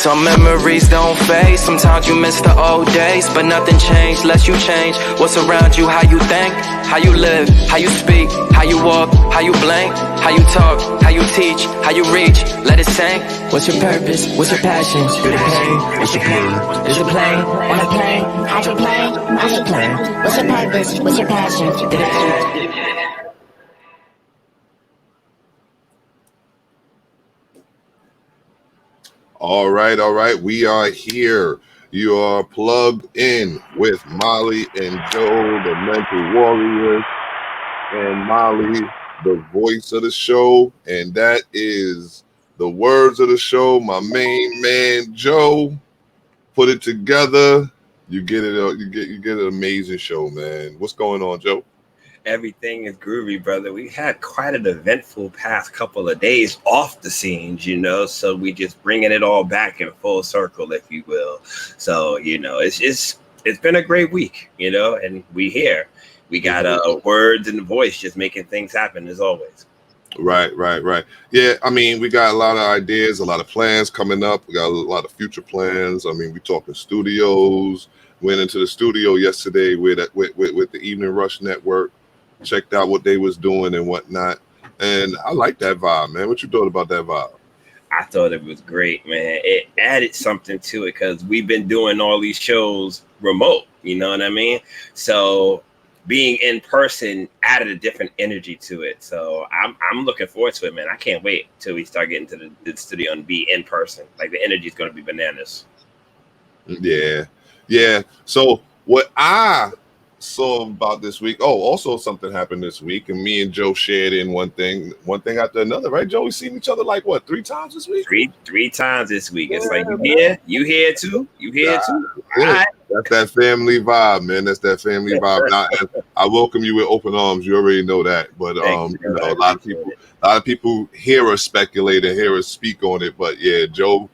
Some memories don't fade. Sometimes you miss the old days, but nothing changed unless you change what's around you. How you think, how you live, how you speak, how you walk, how you blink, how you talk, how you teach, how you reach. Let it sink. What's your purpose? What's your passion? Through the pain. What's your pain? Is it plain? On a plane? Hydroplane? Hydroplane? What's your purpose? What's your passion? Through the pain. All right. We are here. You are plugged in with Molly and Joe, the mental warriors, and Molly, the voice of the show, and that is the words of the show. My main man, Joe, put it together. You get it. You get an amazing show, man. What's going on, Joe? Everything is groovy, brother. We had quite an eventful past couple of days off the scenes, so we just bringing it all back in full circle, if you will. So, it's been a great week, and we here. We got words and voice just making things happen as always. Right. Yeah, I mean, we got a lot of ideas, a lot of plans coming up. We got a lot of future plans. I mean, we talking studios. Went into the studio yesterday with the Evening Rush Network. Checked out what they was doing and whatnot, and I like that vibe, man. What you thought about that vibe? I thought it was great, man. It added something to it because we've been doing all these shows remote, you know what I mean? So being in person added a different energy to it. So I'm looking forward to it, man. I can't wait till we start getting to the studio and be in person. Like, the energy is going to be bananas. Yeah. So what I saw about this week. Oh, also something happened this week, and me and Joe shared in one thing after another, right, Joe? We seen each other like what, 3 times this week? Three times this week. It's like, you here too. Yeah. All right. That's that family vibe, man. That's that family vibe. I welcome you with open arms. You already know that. But a lot of people hear us speculate and hear us speak on it. But yeah, Joe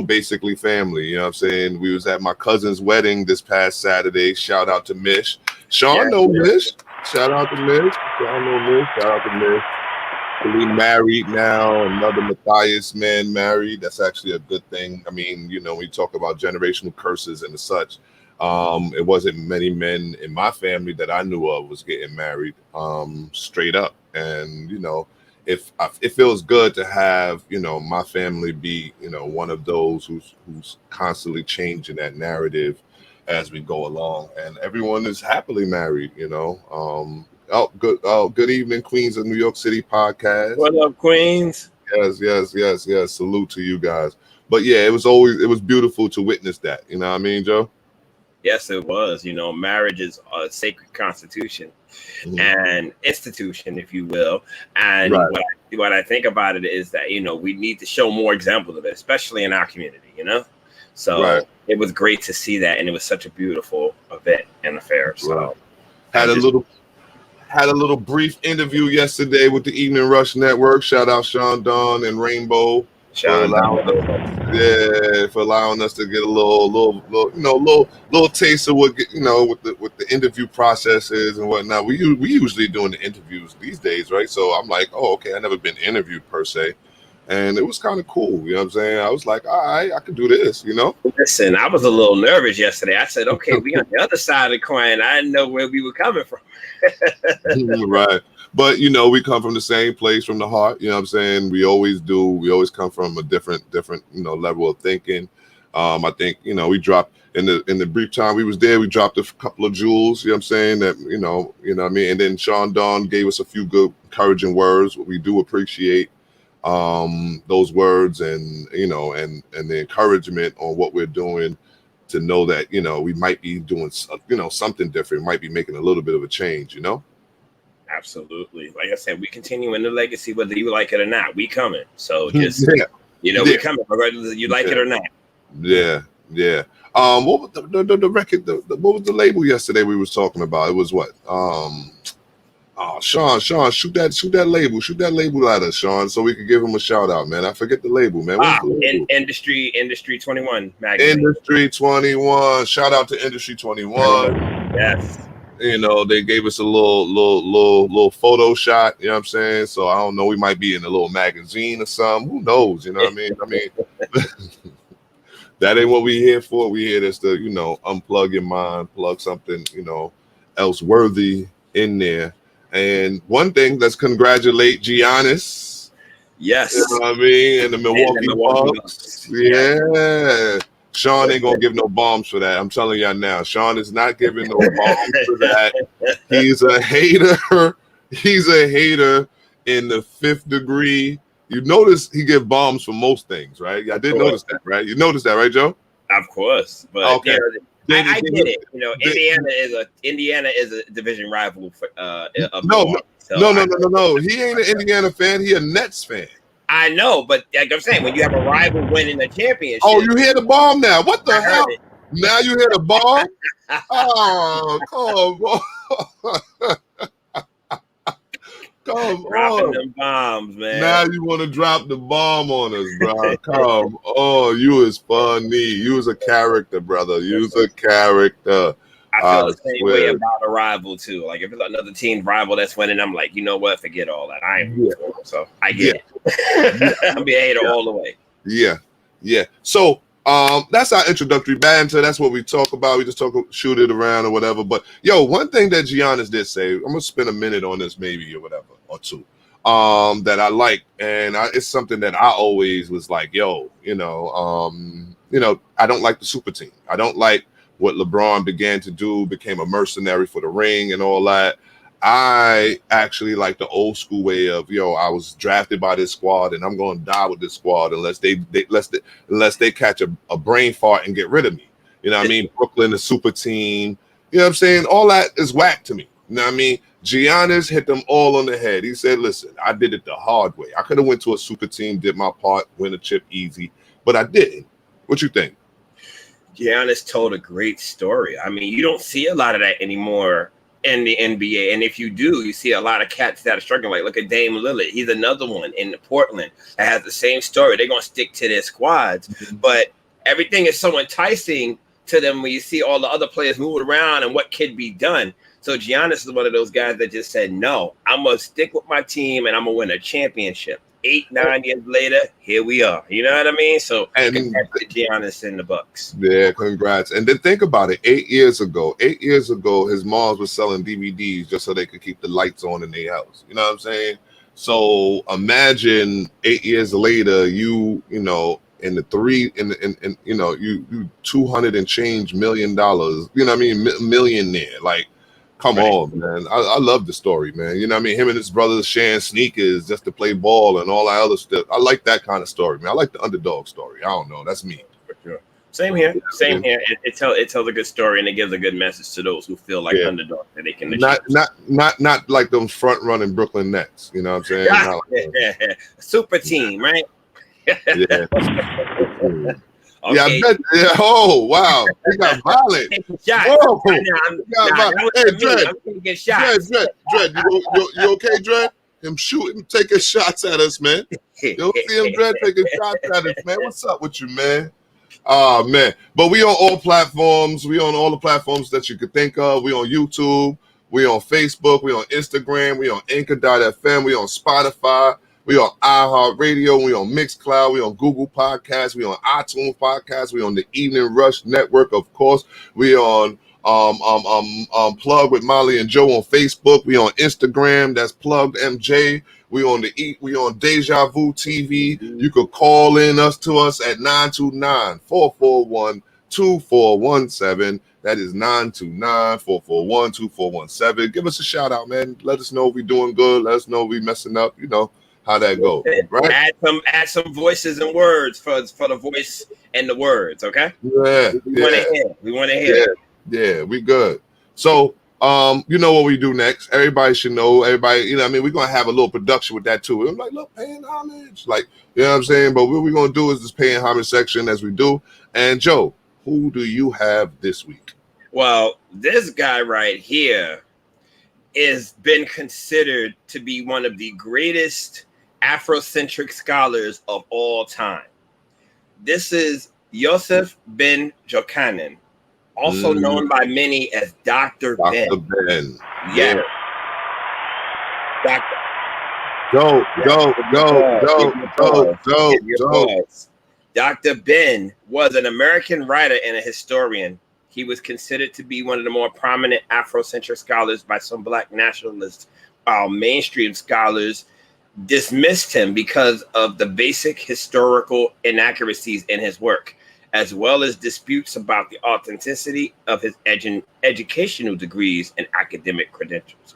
basically family, you know what I'm saying? We was at my cousin's wedding this past Saturday. Shout out to Mish. Sean know Mish. Shout out to Mish. Shout out to Mish. We married now. Another Matthias man married. That's actually a good thing. I mean, we talk about generational curses and such. It wasn't many men in my family that I knew of was getting married straight up. And, it feels good to have, my family be, one of those who's constantly changing that narrative as we go along, and everyone is happily married, good evening, Queens of New York City podcast. What up, Queens? Yes. Salute to you guys. But yeah, it was beautiful to witness that. You know what I mean, Joe? Yes, it was. Marriage is a sacred constitution and institution, if you will. And what I think about it is that, we need to show more examples of it, especially in our community, So it was great to see that. And it was such a beautiful event and affair. So had a little brief interview yesterday with the Evening Rush Network. Shout out Sean Dawn and Rainbow. For allowing us to get a little taste of what what the interview process is and whatnot. We usually doing the interviews these days, right? So I'm like, oh, okay, I never been interviewed per se, and it was kind of cool. You know what I'm saying? I was like, all right, I could do this. Listen, I was a little nervous yesterday. I said, okay, we on the other side of the coin. I didn't know where we were coming from. Right. But, we come from the same place, from the heart. You know what I'm saying? We always do. We always come from a different, level of thinking. I think, we dropped in the brief time we was there, we dropped a couple of jewels, you know what I'm saying? That, you know what I mean? And then Sean Dawn gave us a few good encouraging words. We do appreciate those words and, and the encouragement on what we're doing, to know that, we might be doing, something different, might be making a little bit of a change, Absolutely. Like I said, we continue in the legacy, whether you like it or not. We coming. So just, we coming, whether you like it or not. Yeah. What was the record? What was the label yesterday we was talking about? It was what? Sean, shoot that label at us, Sean, so we could give him a shout out, man. I forget the label, man. Industry 21 magazine. Industry 21. Shout out to Industry 21. Yes. They gave us a little photo shot, you know what I'm saying? So I don't know, we might be in a little magazine or something. Who knows? You know what I mean? that ain't what we here for. We here just to, unplug your mind, plug something, else worthy in there. And one thing, let's congratulate Giannis. Yes. You know what I mean? And the Milwaukee Bucks. Yeah. Sean ain't gonna give no bombs for that. I'm telling y'all now. Sean is not giving no bombs for that. He's a hater. He's a hater in the 5th degree. You notice he get bombs for most things, right? I did notice that, right? You noticed that, right, Joe? Of course, but okay. I get it. Indiana is a division rival for No. He ain't an Indiana fan. He a Nets fan. I know, but like I'm saying, when you have a rival winning a championship. Oh, you hear the bomb now? What the hell? Now you hear the bomb? Oh, come on. Come Dropping them bombs, man. Now you want to drop the bomb on us, bro. Come on. You is funny. You was a character, brother. You was a character. I feel the same way about a rival, too. Like, if it's another team rival that's winning, I'm like, you know what? Forget all that. I ain't so I get it. I'm being a hater all the way. Yeah. So, that's our introductory banter. That's what we talk about. We just shoot it around or whatever. But yo, one thing that Giannis did say, I'm gonna spend a minute on this, maybe or whatever, or two, that I like, and it's something that I always was like, yo, I don't like the super team. I don't like what LeBron began to do, became a mercenary for the ring and all that. I actually like the old school way of, I was drafted by this squad and I'm going to die with this squad unless they catch a brain fart and get rid of me. You know what I mean? Brooklyn, the super team. You know what I'm saying? All that is whack to me. You know what I mean? Giannis hit them all on the head. He said, listen, I did it the hard way. I could have went to a super team, did my part, win a chip easy, but I didn't. What you think? Giannis told a great story. I mean, you don't see a lot of that anymore in the NBA. And if you do, you see a lot of cats that are struggling. Like, look at Dame Lillard. He's another one in Portland that has the same story. They're going to stick to their squads. But everything is so enticing to them when you see all the other players moving around and what could be done. So Giannis is one of those guys that just said, no, I'm going to stick with my team and I'm going to win a championship. 8-9 years later, here we are. You know what I mean? So, congrats to Giannis in the Bucks. Yeah, congrats. And then think about it. 8 years ago, his moms was selling DVDs just so they could keep the lights on in their house. You know what I'm saying? So imagine 8 years later, you in the three, you 200 and change $1 million. You know what I mean? Millionaire. Like, come on, man. I love the story, man. You know what I mean? Him and his brothers sharing sneakers just to play ball and all that other stuff. I like that kind of story, man. I like the underdog story. I don't know. That's me. For sure. Same here. Here. It tells a good story and it gives a good message to those who feel like underdogs that they can achieve. Not like them front running Brooklyn Nets. You know what I'm saying? Super team, right? Yeah. Okay. Yeah, I bet. Yeah. Oh, wow. He got violent. Whoa. Hey, Dred. Dred, you okay, Dred? Him taking shots at us, man. You don't see him, Dred, taking shots at us, man. What's up with you, man? Oh, man. But we on all platforms. We on all the platforms that you could think of. We on YouTube. We on Facebook. We on Instagram. We on Anchor.fm. We on Spotify. We on iHeartRadio, we on Mixcloud, we on Google Podcasts, we on iTunes Podcasts, we on the Evening Rush Network, of course. We on Plug with Molly and Joe on Facebook. We on Instagram, that's Plugged MJ. We on Deja Vu TV. You could call in to us at 929-441-2417. That is 929-441-2417. Give us a shout out, man. Let us know if we're doing good. Let us know if we messing up, how that goes, right? Add some voices and words for the voice and the words, okay? Yeah. We want to hear. Yeah, we good. So, you know what we do next. Everybody should know. Everybody, we're going to have a little production with that too. I'm like, look, paying homage. Like, you know what I'm saying? But what we're going to do is this paying homage section as we do. And Joe, who do you have this week? Well, this guy right here has been considered to be one of the greatest Afrocentric scholars of all time. This is Yosef Ben Jochannan, also known by many as Dr. Ben. Dr. Ben. Yeah. Go. Dr. Ben was an American writer and a historian. He was considered to be one of the more prominent Afrocentric scholars by some Black nationalists, while mainstream scholars dismissed him because of the basic historical inaccuracies in his work, as well as disputes about the authenticity of his educational degrees and academic credentials.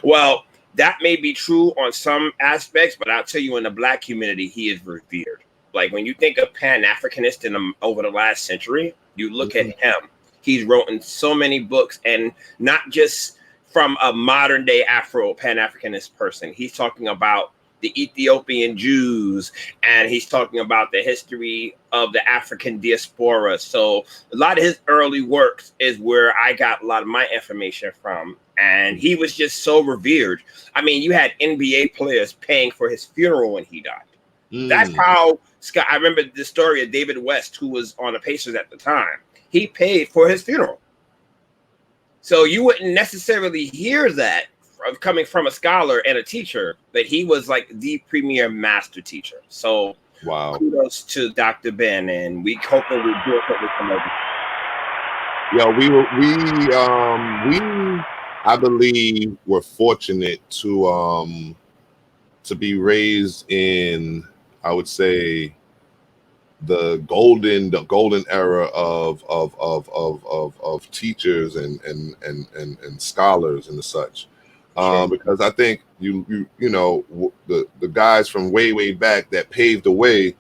Well, that may be true on some aspects, but I'll tell you, in the Black community, he is revered. Like when you think of Pan-Africanist over the last century, you look at him. He's written so many books, and not just from a modern day Pan-Africanist person. He's talking about the Ethiopian Jews, and he's talking about the history of the African diaspora. So a lot of his early works is where I got a lot of my information from. And he was just so revered. I mean, you had NBA players paying for his funeral when he died. That's how Scott. I remember the story of David West, who was on the Pacers at the time. He paid for his funeral. So you wouldn't necessarily hear that coming from a scholar and a teacher, that he was like the premier master teacher. So wow, kudos to Dr. Ben, and we hope that we do it with him. Yeah, we I believe we're fortunate to be raised in, I would say, the golden era of teachers and scholars and such. Because I think you know the guys from way back that paved the way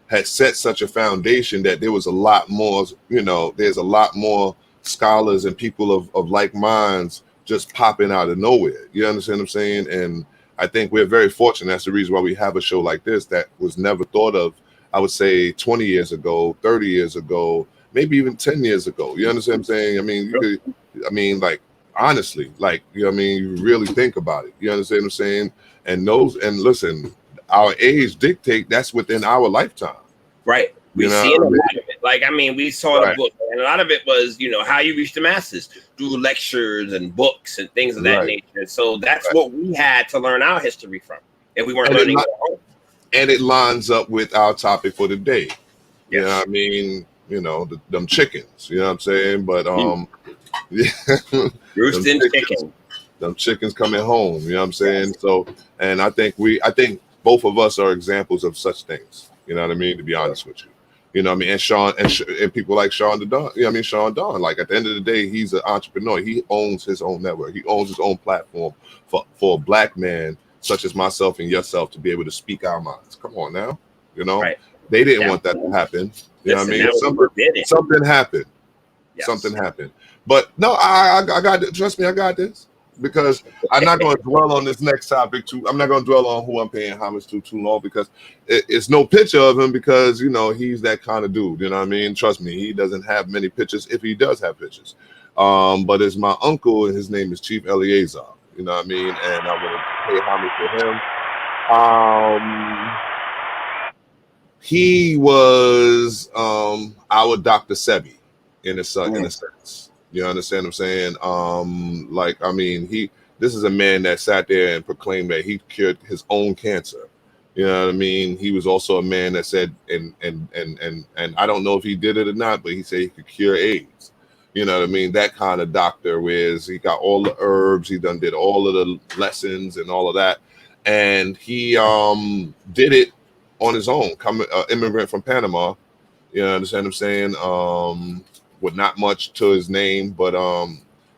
had set such a foundation that there was a lot more, there's a lot more scholars and people of like minds just popping out of nowhere. You understand what I'm saying? And I think we're very fortunate. That's the reason why we have a show like this that was never thought of, I would say 20 years ago, 30 years ago, maybe even 10 years ago. You understand what I'm saying? I mean, like, honestly, like, you really think about it. You understand what I'm saying? And listen, our age dictate that's within our lifetime. Right. We've seen a lot of it. Like, we saw the book, and a lot of it was, how you reach the masses through lectures and books and things of that nature. So that's what we had to learn our history from if we weren't learning at home. And it lines up with our topic for the day. You know what I mean? Them chickens, you know what I'm saying? But Roosting Chicken. Them chickens coming home, you know what I'm saying? So, and I think both of us are examples of such things. You know what I mean? To be honest with you. You know what I mean? And Sean and people like Sean Don, Sean Don, like at the end of the day, he's an entrepreneur. He owns his own network. He owns his own platform for a Black man such as myself and yourself to be able to speak our minds. Come on now. They didn't want that to happen. You know what I mean? Something happened. Yes. Something happened. But no, I got it. Trust me, I got this. Because I'm not going to dwell on this next topic I'm not going to dwell on who I'm paying homage to too long, because it's no picture of him, because he's that kind of dude. You know what I mean? Trust me, he doesn't have many pictures, if he does have pictures. But it's my uncle, and his name is Chief Eliezon. You know what I mean? And I want to pay homage to him. He was our Dr. Sebia in a sense. You understand what I'm saying? This is a man that sat there and proclaimed that he cured his own cancer. You know what I mean? He was also a man that said, and I don't know if he did it or not, but he said he could cure AIDS. You know what I mean? That kind of doctor, whereas he got all the herbs, he did all of the lessons and all of that. And he did it on his own, immigrant from Panama. You understand what I'm saying? With not much to his name, but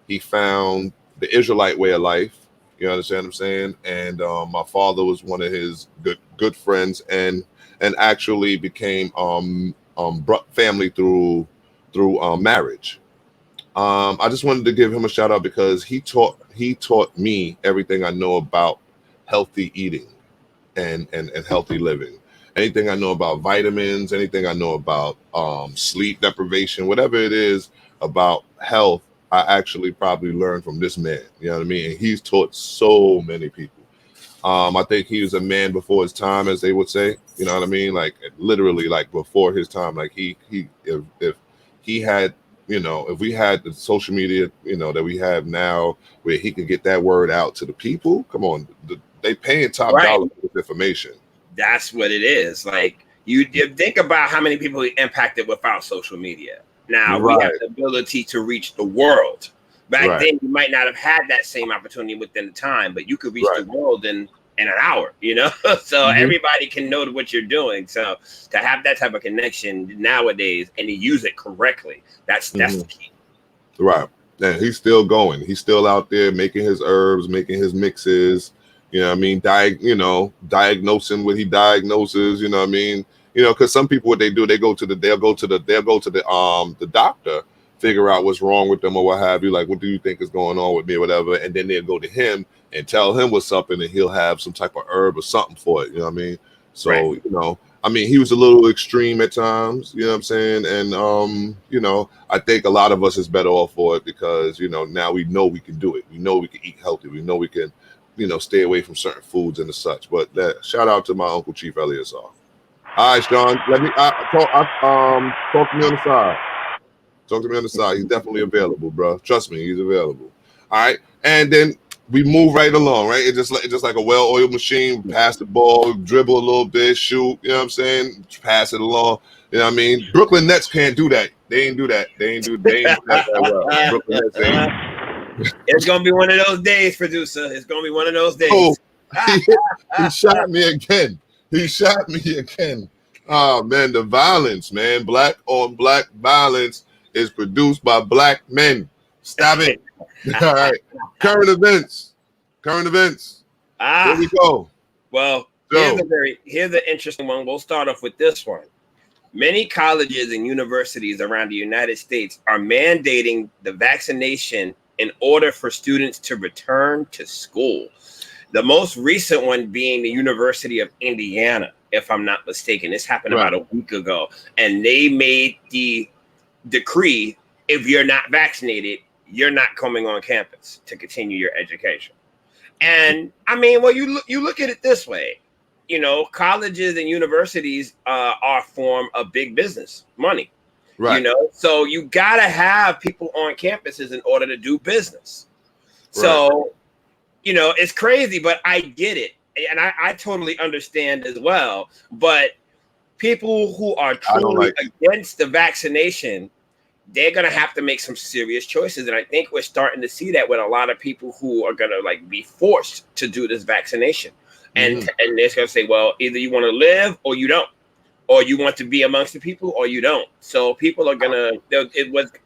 he found the Israelite way of life. You understand what I'm saying? And my father was one of his good friends, and actually became family through marriage. I just wanted to give him a shout out because he taught me everything I know about healthy eating and healthy living. Anything I know about vitamins, anything I know about sleep deprivation, whatever it is about health, I actually probably learned from this man. You know what I mean? And he's taught so many people. I think he was a man before his time, as they would say. You know what I mean? Like literally, like before his time. Like if he had, if we had the social media, that we have now, where he could get that word out to the people. Come on, they paying top dollar for this information. That's what it is. Like, You think about how many people he impacted without social media. Now we have the ability to reach the world. Back then, you might not have had that same opportunity within the time, but you could reach the world in an hour, so everybody can know what you're doing. So to have that type of connection nowadays and to use it correctly, that's the key. Right. And he's still going. He's still out there making his herbs, making his mixes. You know what I mean? Diagnosing what he diagnoses. You know what I mean? Because some people, what they do, they'll go to the doctor, figure out what's wrong with them or what have you. Like, what do you think is going on with me or whatever? And then they'll go to him and tell him what's up, and then he'll have some type of herb or something for it. You know what I mean? So, he was a little extreme at times, you know what I'm saying? And, I think a lot of us is better off for it because, now we know we can do it. We know we can eat healthy. We know we can, stay away from certain foods and such. But shout out to my Uncle Chief Eliezon. All right, Sean, let me talk to me on the side. Talk to me on the side. He's definitely available, bro. Trust me, he's available. All right. And then we move right along, right? It's just like a well-oiled machine. Pass the ball, dribble a little bit, shoot. You know what I'm saying? Pass it along. You know what I mean? Brooklyn Nets can't do that. They ain't do that. They ain't do that well. Brooklyn Nets ain't. It's gonna be one of those days, producer. It's gonna be one of those days. Oh, he shot me again. Oh man, the violence, man. Black on black violence is produced by black men. Stop it. All right. Current events. Here we go. Well, here's an interesting one. We'll start off with this one. Many colleges and universities around the United States are mandating the vaccination in order for students to return to school. The most recent one being the University of Indiana, if I'm not mistaken. This happened about a week ago. And they made the decree, if you're not vaccinated, you're not coming on campus to continue your education. And I mean, well, you look at it this way, colleges and universities are a form of big business, money, right? So you got to have people on campuses in order to do business. Right. So, it's crazy, but I get it. And I totally understand as well. But people who are truly against the vaccination, they're going to have to make some serious choices. And I think we're starting to see that with a lot of people who are going to be forced to do this vaccination. And they're going to say, well, either you want to live or you don't, or you want to be amongst the people or you don't. So people are going to,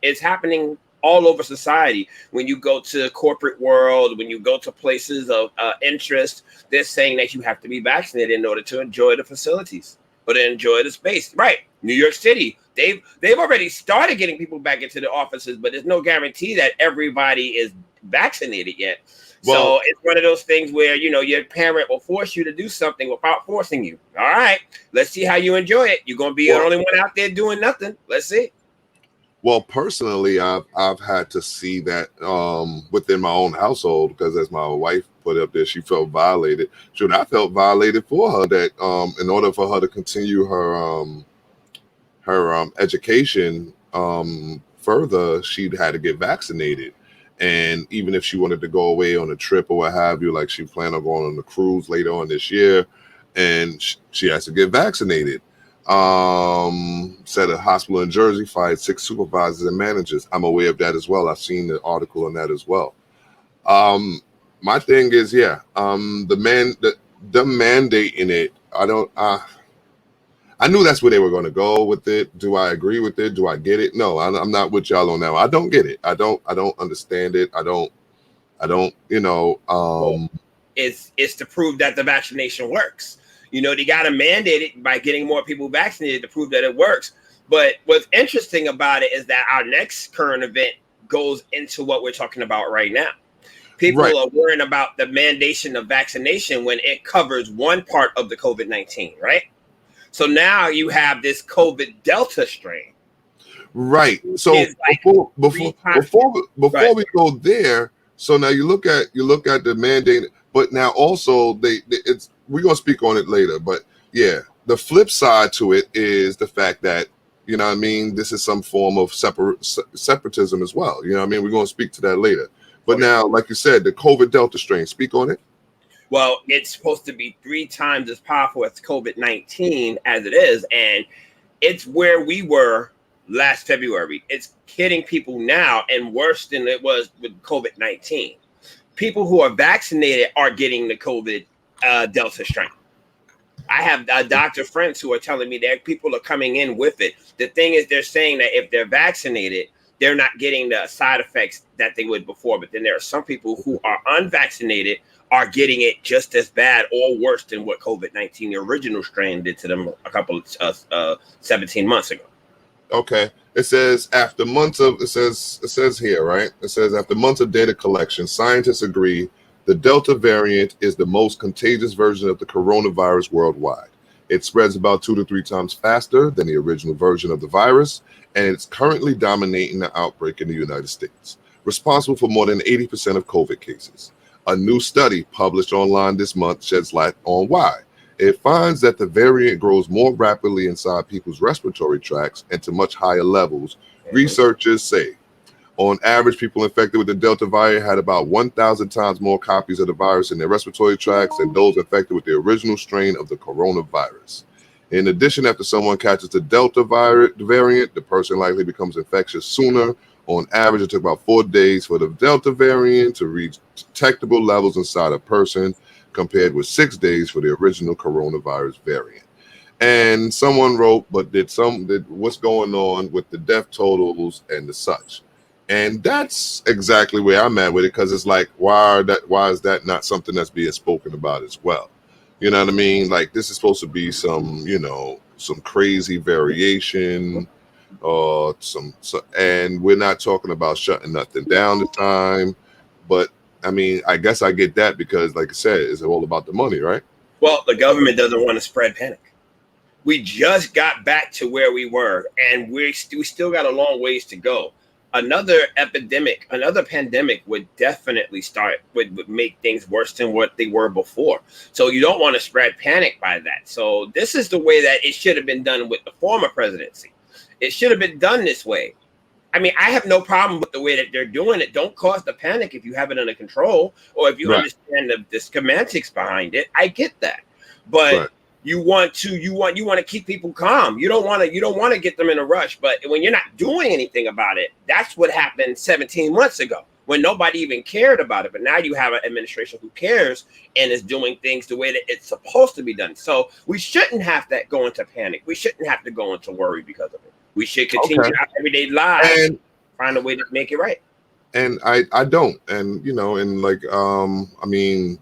it's happening all over society. When you go to the corporate world, when you go to places of interest, they're saying that you have to be vaccinated in order to enjoy the facilities or to enjoy the space. Right. New York City, they've already started getting people back into the offices, but there's no guarantee that everybody is vaccinated yet. Well, so it's one of those things where, your parent will force you to do something without forcing you. All right, let's see how you enjoy it. You're going to be the only one out there doing nothing. Let's see. Well, personally, I've had to see that within my own household, because as my wife put up there, she felt violated. Sure, I felt violated for her that in order for her to continue her education further, she'd had to get vaccinated. And even if she wanted to go away on a trip or what have you, like she planned on going on a cruise later on this year, and she has to get vaccinated. Said a hospital in Jersey fired 6 supervisors and managers. I'm aware of that as well. I've seen the article on that as well. My thing is, the mandating it. I knew that's where they were going to go with it. Do I agree with it? Do I get it? No, I'm not with y'all on that. I don't get it. I don't understand it. I don't. It's to prove that the vaccination works. They got to mandate it by getting more people vaccinated to prove that it works. But what's interesting about it is that our next current event goes into what we're talking about right now. People are worrying about the mandation of vaccination when it covers one part of the COVID-19, right? So now you have this COVID Delta strain. Right. So before we go there, so now you look at the mandate, but now also we're gonna speak on it later. But yeah, the flip side to it is the fact that, this is some form of separatism as well. We're gonna speak to that later. But now, like you said, the COVID Delta strain, speak on it. Well, it's supposed to be 3 times as powerful as COVID-19 as it is, and it's where we were last February. It's hitting people now and worse than it was with COVID-19. People who are vaccinated are getting the COVID Delta strain. I have doctor friends who are telling me that people are coming in with it. The thing is, they're saying that if they're vaccinated, they're not getting the side effects that they would before. But then there are some people who are unvaccinated are getting it just as bad or worse than what COVID-19, the original strain, did to them a couple of 17 months ago. Okay. It says after months of, it says here, right? It says after months of data collection, scientists agree the Delta variant is the most contagious version of the coronavirus worldwide. It spreads about 2 to 3 times faster than the original version of the virus, and it's currently dominating the outbreak in the United States, responsible for more than 80% of COVID cases. A new study published online this month sheds light on why. It finds that the variant grows more rapidly inside people's respiratory tracts and to much higher levels, researchers say. On average, people infected with the Delta variant had about 1,000 times more copies of the virus in their respiratory tracts than those infected with the original strain of the coronavirus. In addition, after someone catches the Delta variant, the person likely becomes infectious sooner. On average, it took about 4 days for the Delta variant to reach detectable levels inside a person, compared with 6 days for the original coronavirus variant. And someone wrote, but did what's going on with the death totals and the such? And that's exactly where I'm at with it, because it's like, why is that not something that's being spoken about as well? You know what I mean? Like, this is supposed to be some crazy variation, and we're not talking about shutting nothing down this time. But I mean, I guess I get that because, like I said, it's all about the money, right? Well, the government doesn't want to spread panic. We just got back to where we were, and we still got a long ways to go. Another epidemic, another pandemic would definitely would make things worse than what they were before. So you don't want to spread panic by that. So this is the way that it should have been done with the former presidency. It should have been done this way. I mean, I have no problem with the way that they're doing it. Don't cause the panic if you have it under control or if you understand the semantics behind it. I get that, but you want to keep people calm. You don't want to get them in a rush. But when you're not doing anything about it, that's what happened 17 months ago when nobody even cared about it. But now you have an administration who cares and is doing things the way that it's supposed to be done. So we shouldn't have to go into panic. We shouldn't have to go into worry because of it. We should continue our everyday lives and find a way to make it right. And I don't. And, I mean,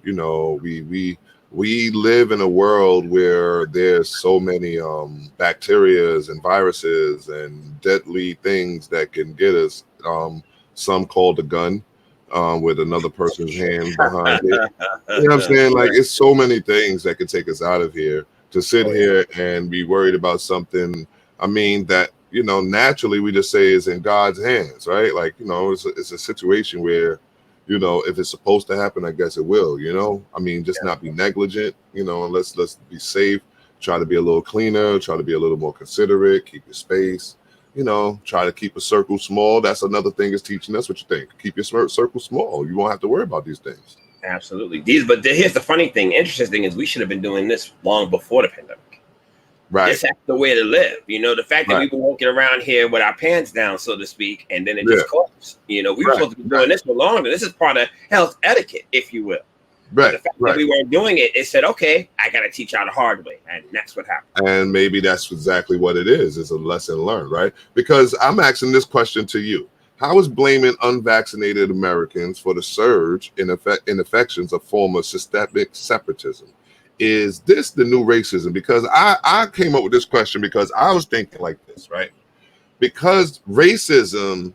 we live in a world where there's so many bacterias and viruses and deadly things that can get us. Some called a gun with another person's hand behind it. You know what I'm saying? Like, it's so many things that could take us out of here to sit here and be worried about something. I mean, that, naturally we just say is in God's hands, right? Like, it's a situation where, if it's supposed to happen, I guess it will, I mean, just not be negligent, let's be safe, try to be a little cleaner, try to be a little more considerate, keep your space, try to keep a circle small. That's another thing is teaching us. What you think? Keep your circle small. You won't have to worry about these things. Absolutely. But here's the funny thing. Interesting thing is we should have been doing this long before the pandemic. Right. This is the way to live. The fact that we've been walking around here with our pants down, so to speak, and then it just closes. We were supposed to be doing this for longer. This is part of health etiquette, if you will. Right. The fact that we weren't doing it, it said, okay, I got to teach y'all the hard way. And that's what happened. And maybe that's exactly what it is. It's a lesson learned, right? Because I'm asking this question to you. How is blaming unvaccinated Americans for the surge in infections a form of systemic separatism? Is this the new racism? Because I came up with this question because I was thinking like this, right? Because racism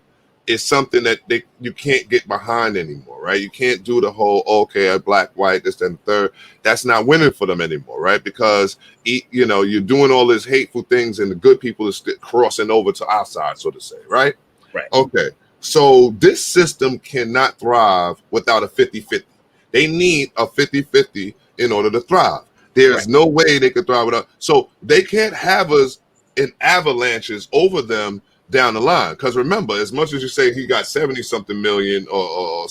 is something that you can't get behind anymore, right? You can't do the whole, okay, black, white, this, and third. That's not winning for them anymore, right? Because, you're doing all these hateful things and the good people are crossing over to our side, so to say, right? Right. Okay. So this system cannot thrive without a 50-50. They need a 50-50 in order to thrive. There's no way they could thrive without. So they can't have us in avalanches over them down the line. Because remember, as much as you say he got 70-something million or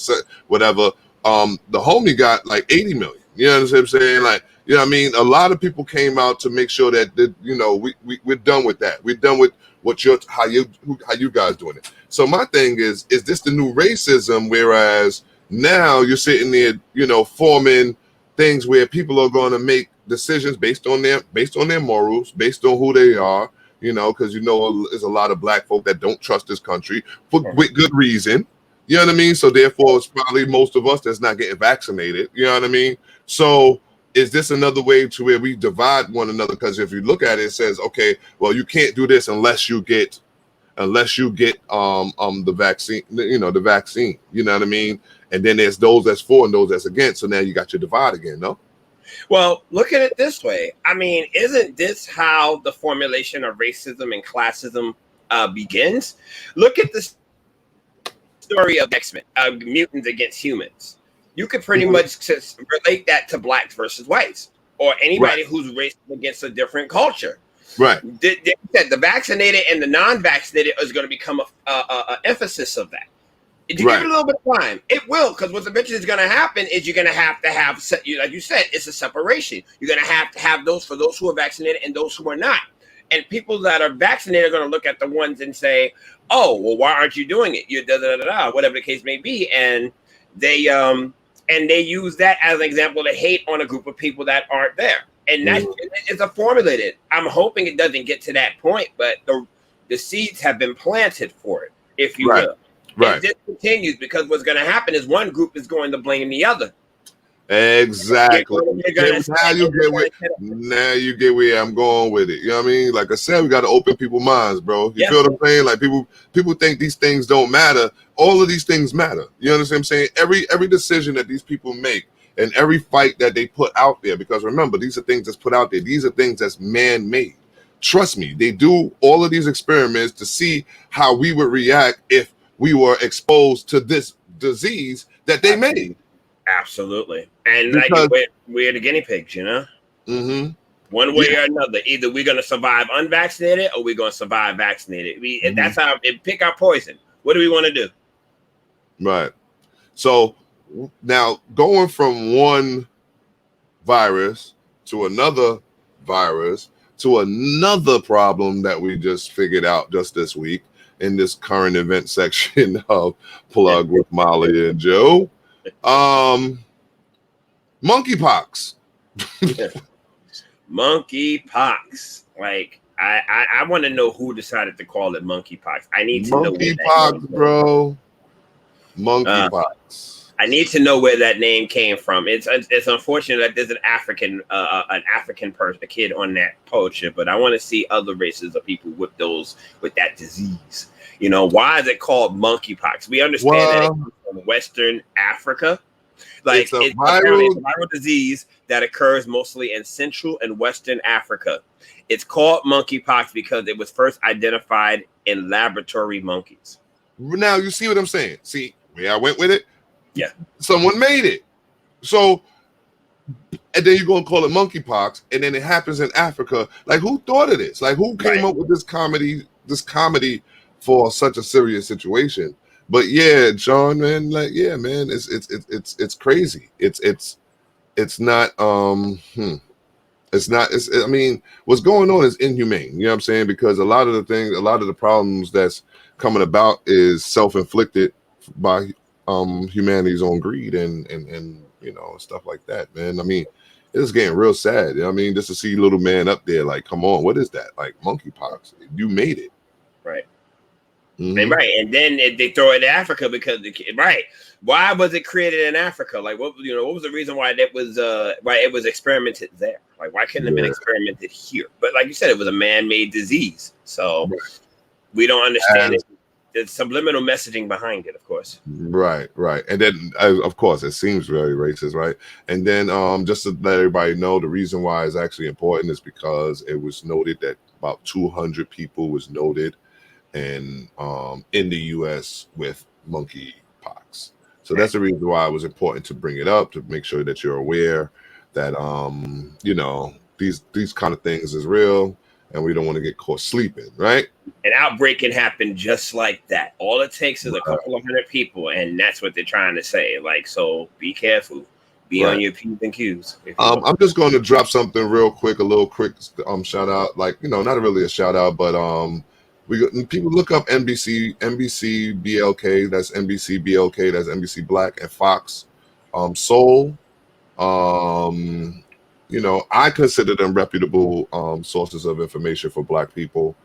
whatever, the homie got like 80 million. You know what I'm saying? Like, you know what I mean? A lot of people came out to make sure that we're done with that. We're done with how you guys doing it. So my thing is this the new racism? Whereas now you're sitting there, forming things where people are going to make decisions based on their morals, based on who they are, because there's a lot of black folk that don't trust this country with good reason. You know what I mean? So therefore, it's probably most of us that's not getting vaccinated. You know what I mean? So is this another way to where we divide one another? Because if you look at it, it says, okay, well, you can't do this unless you get the vaccine, the vaccine. You know what I mean? And then there's those that's for and those that's against. So now you got your divide again, no? Well, look at it this way. I mean, isn't this how the formulation of racism and classism begins? Look at the story of X-Men, mutants against humans. You could pretty much relate that to blacks versus whites, or anybody who's racist against a different culture. Right. The vaccinated and the non-vaccinated is going to become a emphasis of that. If you give it a little bit of time, it will, because what's eventually is going to happen is you're going to have, like you said, it's a separation. You're going to have those for those who are vaccinated and those who are not. And people that are vaccinated are going to look at the ones and say, "Oh, well, why aren't you doing it? You whatever the case may be." And they use that as an example to hate on a group of people that aren't there. And that is a formulated. I'm hoping it doesn't get to that point, but the seeds have been planted for it, if you will. Right. And this continues because what's going to happen is one group is going to blame the other. Exactly. Now you get where I'm going with it. You know what I mean? Like I said, we got to open people's minds, bro. You feel what I'm saying? Like people think these things don't matter. All of these things matter. You understand what I'm saying? Every decision that these people make and every fight that they put out there, because remember, these are things that's put out there. These are things that's man-made. Trust me, they do all of these experiments to see how we would react if we were exposed to this disease that they made. Absolutely. And because, like we're the guinea pigs, one way or another. Either we're going to survive unvaccinated or we're going to survive vaccinated. That's how pick our poison. What do we want to do? Right. So now going from one virus to another virus to another problem that we just figured out just this week in this current event section of Plug with Molly and Joe. Monkeypox. Monkeypox. Like I want to know who decided to call it monkeypox. I need to know monkeypox, bro. Monkeypox. I need to know where that name came from. It's unfortunate that there's an African person, a kid on that poster, but I want to see other races of people with that disease. Why is it called monkeypox? We understand that it comes from Western Africa. Like it's a viral disease that occurs mostly in Central and Western Africa. It's called monkeypox because it was first identified in laboratory monkeys. Now you see what I'm saying? See where I went with it? Yeah. Someone made it. So, and then you're going to call it monkeypox, and then it happens in Africa. Like, who thought of this? Like, who came up with this comedy for such a serious situation? But yeah, John, man, like, yeah, man, it's crazy. It's not, I mean, what's going on is inhumane. You know what I'm saying? Because a lot of the problems that's coming about is self-inflicted by humanity's own greed and stuff like that, man. I mean, it's getting real sad. You know what I mean, just to see little man up there, like, come on, what is that? Like monkeypox. You made it. Right. Right. And then they throw it in Africa because why was it created in Africa? Like what was the reason why that was why it was experimented there? Like why couldn't it have been experimented here? But like you said, it was a man-made disease. So we don't understand it. There's subliminal messaging behind it, of course. Right. And then, of course, it seems very racist, right? And then, just to let everybody know, the reason why it's actually important is because it was noted that about 200 people was noted and in the U.S. with monkeypox. So that's the reason why it was important to bring it up, to make sure that you're aware that these kind of things is real. And we don't want to get caught sleeping, right? An outbreak can happen just like that. All it takes is a couple of hundred people, and that's what they're trying to say. Like, so be careful. Be on your P's and Q's. I'm just going to drop something real quick, a little quick shout out, like, you know, not really a shout out, but people look up NBC BLK, that's NBC BLK, that's NBC Black, and Fox Soul. You know, I consider them reputable sources of information for Black people.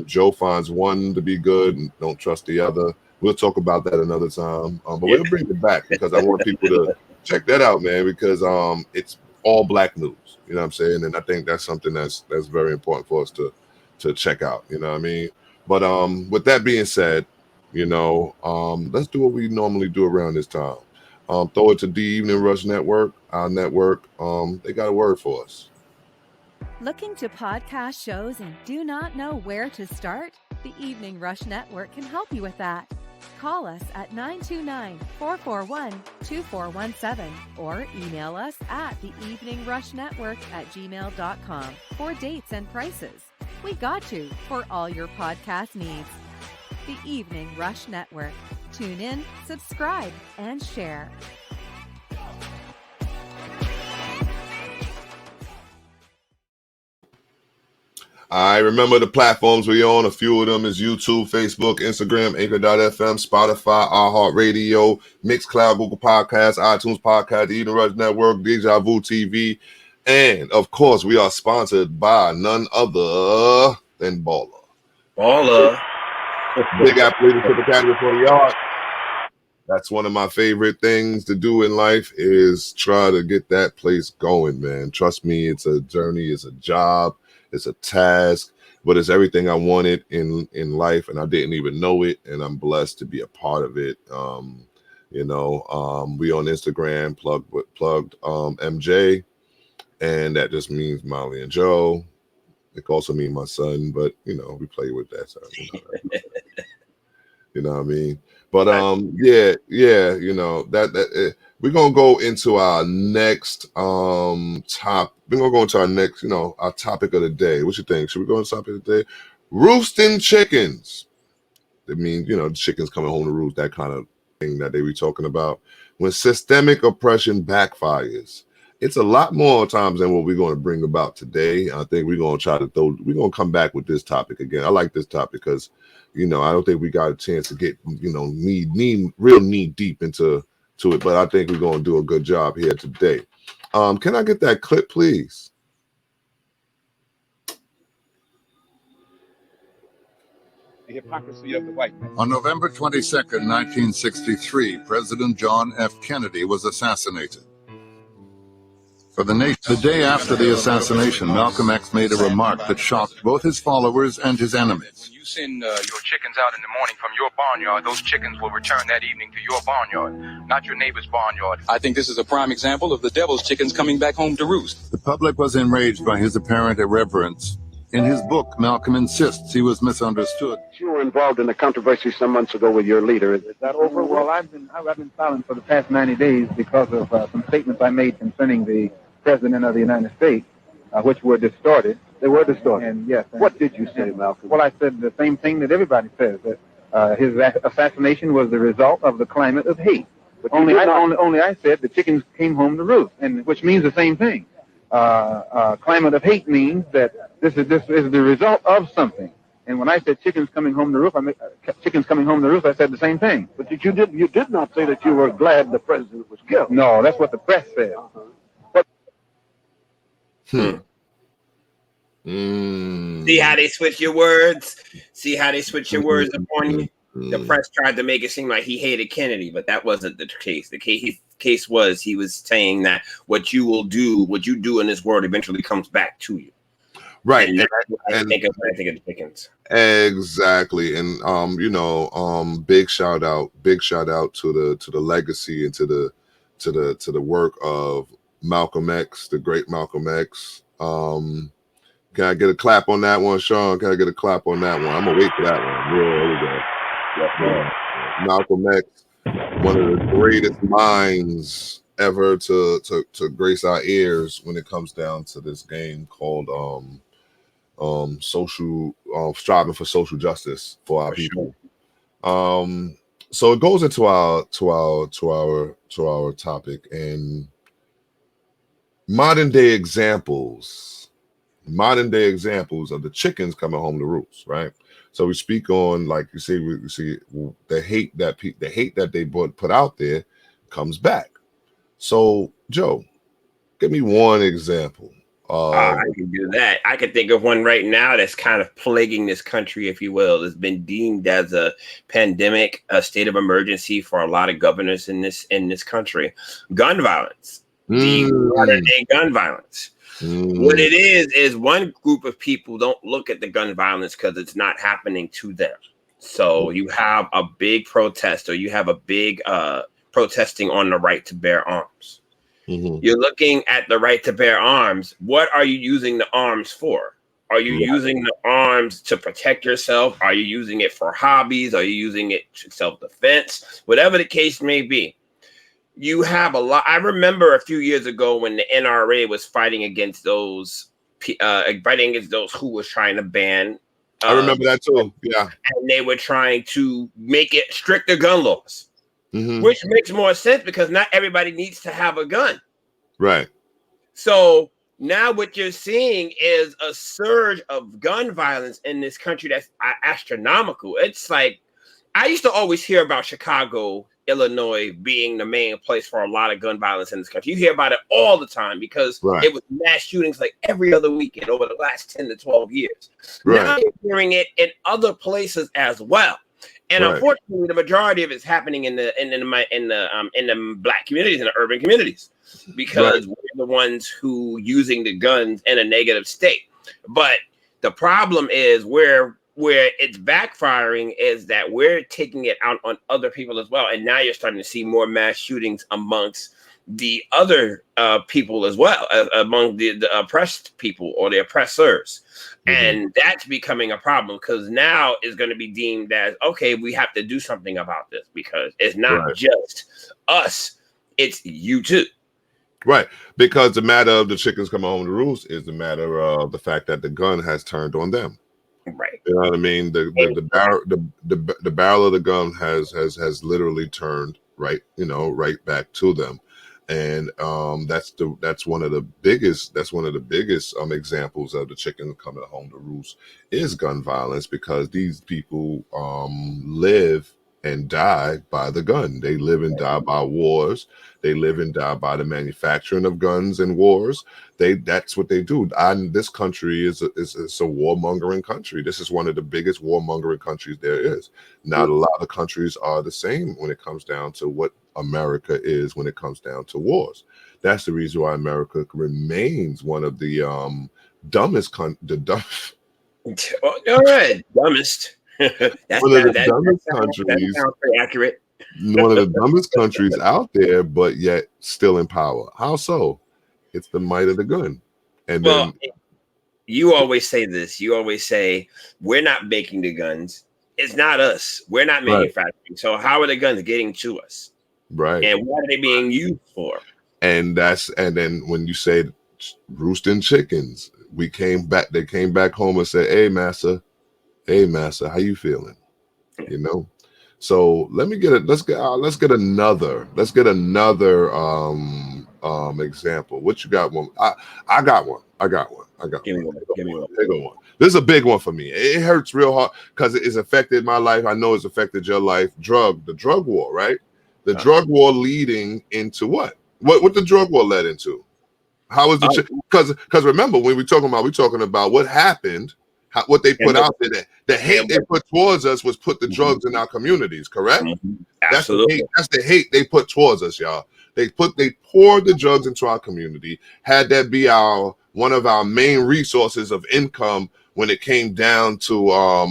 Joe finds one to be good and don't trust the other. We'll talk about that another time, but we'll bring it back because I want people to check that out, man, because it's all Black news, you know what I'm saying? And I think that's something that's very important for us to check out, you know what I mean? But with that being said, you know, let's do what we normally do around this time. Throw it to the Evening Rush Network, our network. They got a word for us. Looking to podcast shows and do not know where to start? The Evening Rush Network can help you with that. Call us at 929-441-2417 or email us at theeveningrushnetwork@gmail.com for dates and prices. We got you for all your podcast needs. The Evening Rush Network. Tune in, subscribe, and share. I remember the platforms we're on. A few of them is YouTube, Facebook, Instagram, Anchor.fm, Spotify, iHeartRadio, Mixcloud, Google Podcasts, iTunes Podcast, the Evening Rush Network, Deja Vu TV, and of course, we are sponsored by none other than Baller. Big Apple Leadership Academy for the Art. That's one of my favorite things to do in life is try to get that place going, man. Trust me, it's a journey, it's a job. It's a task, but it's everything I wanted in life, and I didn't even know it, and I'm blessed to be a part of it. You know, we on Instagram, plugged MJ, and that just means Molly and Joe. It can also mean my son, but you know, we play with that. So, you know what I mean? But yeah, you know, that we're gonna go into our next top. We're gonna go into our next, you know, our topic of the day. What you think? Should we go into the topic of the day? Roosting chickens. That means, you know, the chickens coming home to roost, that kind of thing that they be talking about. When systemic oppression backfires. It's a lot more times than what we're going to bring about today. I think we're going to we're going to come back with this topic again. I like this topic because, you know, I don't think we got a chance to get, you know, real knee deep into it, but I think we're going to do a good job here today. Can I get that clip, please? The hypocrisy of the white man. On November 22nd, 1963, President John F. Kennedy was assassinated. For the day after the assassination, Malcolm X made a remark that shocked both his followers and his enemies. When you send your chickens out in the morning from your barnyard, those chickens will return that evening to your barnyard, not your neighbor's barnyard. I think this is a prime example of the devil's chickens coming back home to roost. The public was enraged by his apparent irreverence. In his book, Malcolm insists he was misunderstood. You were involved in a controversy some months ago with your leader. Is that over? Well, I've been silent for the past 90 days because of some statements I made concerning the President of the United States, which were distorted. They were distorted. And yes. What did you say, Malcolm? Well, I said the same thing that everybody says, that his assassination was the result of the climate of hate. Only I said the chickens came home to roost, and which means the same thing. Climate of hate means that this is the result of something. And when I said chickens coming home to roost, I said the same thing. But you did not say that you were glad the president was killed. No, that's what the press said. See how they switch your words? See how they switch your words upon you? The press tried to make it seem like he hated Kennedy, but that wasn't the case. The case was he was saying that what you do in this world eventually comes back to you. Right. And I think of the chickens. Exactly. And you know, big shout out to the legacy and to the work of Malcolm X, the great Malcolm X. Can I get a clap on that one, Sean? Can I get a clap on that one? I'm gonna wait for that one. Yeah, Malcolm X, one of the greatest minds ever to grace our ears when it comes down to this game called striving for social justice for our people. Sure. So it goes into our topic, and modern day examples of the chickens coming home to roost, right? So we speak on, like you see, we see the hate that they put out there comes back. So Joe, give me one example. I can do that. I can think of one right now that's kind of plaguing this country, if you will. It's been deemed as a pandemic, a state of emergency for a lot of governors in this country. Gun violence, the modern day gun violence. What it is one group of people don't look at the gun violence because it's not happening to them. So you have a big protest, or you have a big protesting on the right to bear arms. You're looking at the right to bear arms. What are you using the arms for? Are you using the arms to protect yourself? Are you using it for hobbies? Are you using it to self-defense? Whatever the case may be. You have a lot. I remember a few years ago when the NRA was fighting against those who was trying to ban. I remember that too. Yeah, and they were trying to make it stricter gun laws. Which makes more sense because not everybody needs to have a gun. Right. So now what you're seeing is a surge of gun violence in this country that's astronomical. It's like, I used to always hear about Chicago, Illinois being the main place for a lot of gun violence in this country. You hear about it all the time because it was mass shootings like every other weekend over the last 10 to 12 years. Now you're hearing it in other places as well. And unfortunately, the majority of it's happening in the Black communities, in the urban communities, because we're the ones who using the guns in a negative state. But the problem is where it's backfiring is that we're taking it out on other people as well. And now you're starting to see more mass shootings amongst the other people as well, among the oppressed people or the oppressors. And that's becoming a problem because now it's going to be deemed as, okay, we have to do something about this because it's not just us, it's you too. Right. Because the matter of the chickens coming home to roost is the matter of the fact that the gun has turned on them. Right. You know what I mean? The barrel of the gun has literally turned right back to them. And that's one of the biggest examples of the chicken coming home to roost is gun violence, because these people live and die by the gun. They live and die by wars. They live and die by the manufacturing of guns and wars. That's what they do. This country is a warmongering country. This is one of the biggest warmongering countries there is. Not a lot of countries are the same when it comes down to what America is when it comes down to wars. That's the reason why America remains one of the dumbest. All right, dumbest. That's one of the dumbest countries. That pretty accurate. One of the dumbest countries out there, but yet still in power. How so? It's the might of the gun. And then you always say this. You always say we're not making the guns. It's not us. We're not manufacturing. So how are the guns getting to us? Right. And what are they being used for? And then when you say roosting chickens, they came back home and said, hey massa, how you feeling? You know? So let's get another example. What you got? One? I got one. Give me one. This is a big one for me. It hurts real hard because it's affected my life. I know it's affected your life. The drug war, right? The drug war leading into what? What the drug war led into? How was the because remember when we're talking about what happened, what they put out there, the hate they put towards us was put the drugs in our communities, correct? Absolutely. That's the hate they put towards us, y'all. They poured the drugs into our community, had that be one of our main resources of income when it came down to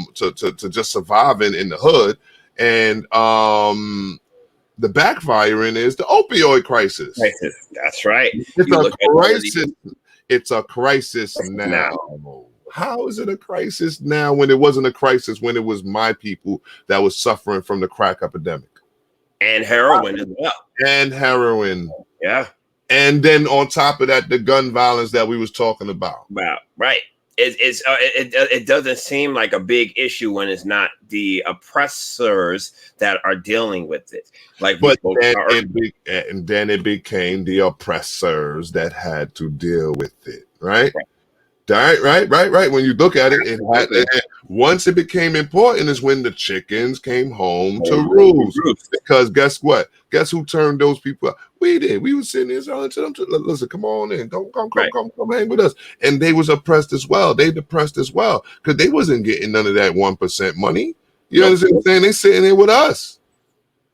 just surviving in the hood. And the backfiring is the opioid crisis. That's right. It's a crisis now. How is it a crisis now when it wasn't a crisis when it was my people that was suffering from the crack epidemic? And heroin as well. And heroin. Yeah. And then on top of that, the gun violence that we was talking about. Right. It doesn't seem like a big issue when it's not the oppressors that are dealing with it. Like, but then it became the oppressors that had to deal with it, right? Right. When you look at it, once it became important is when the chickens came home to roost. Because guess what? Guess who turned those people out? We did. We were sitting there telling them, listen, come on in. Come hang with us. And they was oppressed as well. They depressed as well. Because they wasn't getting none of that 1% money. You understand what I'm saying? They sitting there with us.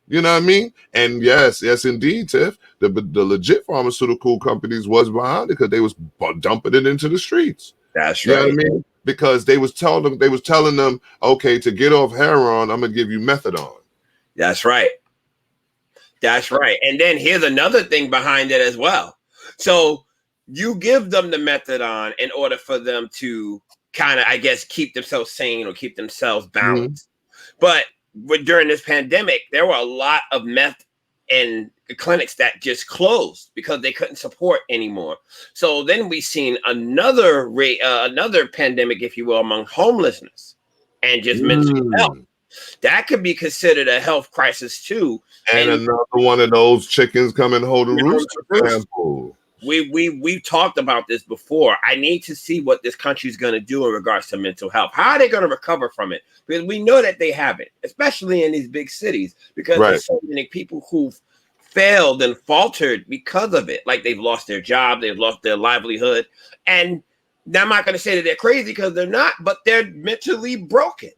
You know what I mean? And yes, indeed, Tiff. The legit pharmaceutical companies was behind it because they was dumping it into the streets. That's right. You know what I mean? Because they was telling them, okay, to get off heroin, I'm gonna give you methadone. That's right. And then here's another thing behind it as well. So you give them the methadone in order for them to kind of, I guess, keep themselves sane or keep themselves balanced. But during this pandemic, there were a lot of meth and clinics that just closed because they couldn't support anymore. So then we seen another pandemic, if you will, among homelessness and just mental health. That could be considered a health crisis too. And another one of those chickens coming home to roost. We've talked about this before. I need to see what this country is going to do in regards to mental health. How are they going to recover from it? Because we know that they haven't, especially in these big cities, because there's so many people who've failed and faltered because of it. Like they've lost their job, they've lost their livelihood. And I'm not going to say that they're crazy because they're not, but they're mentally broken.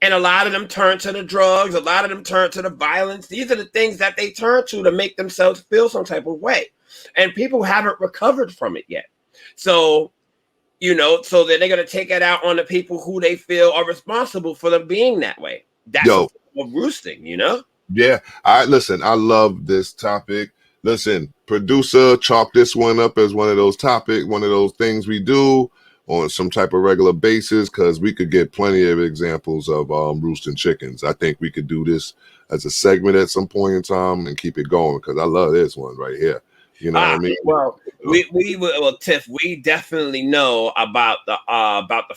And a lot of them turn to the drugs. A lot of them turn to the violence. These are the things that they turn to make themselves feel some type of way. And people haven't recovered from it yet. So, so then they're going to take it out on the people who they feel are responsible for them being that way. That's a form of roosting, Yeah. I love this topic. Listen, producer, chalk this one up as one of those things we do on some type of regular basis, because we could get plenty of examples of roosting chickens. I think we could do this as a segment at some point in time and keep it going, because I love this one right here. You know what I mean? Well, Tiff, we definitely know about the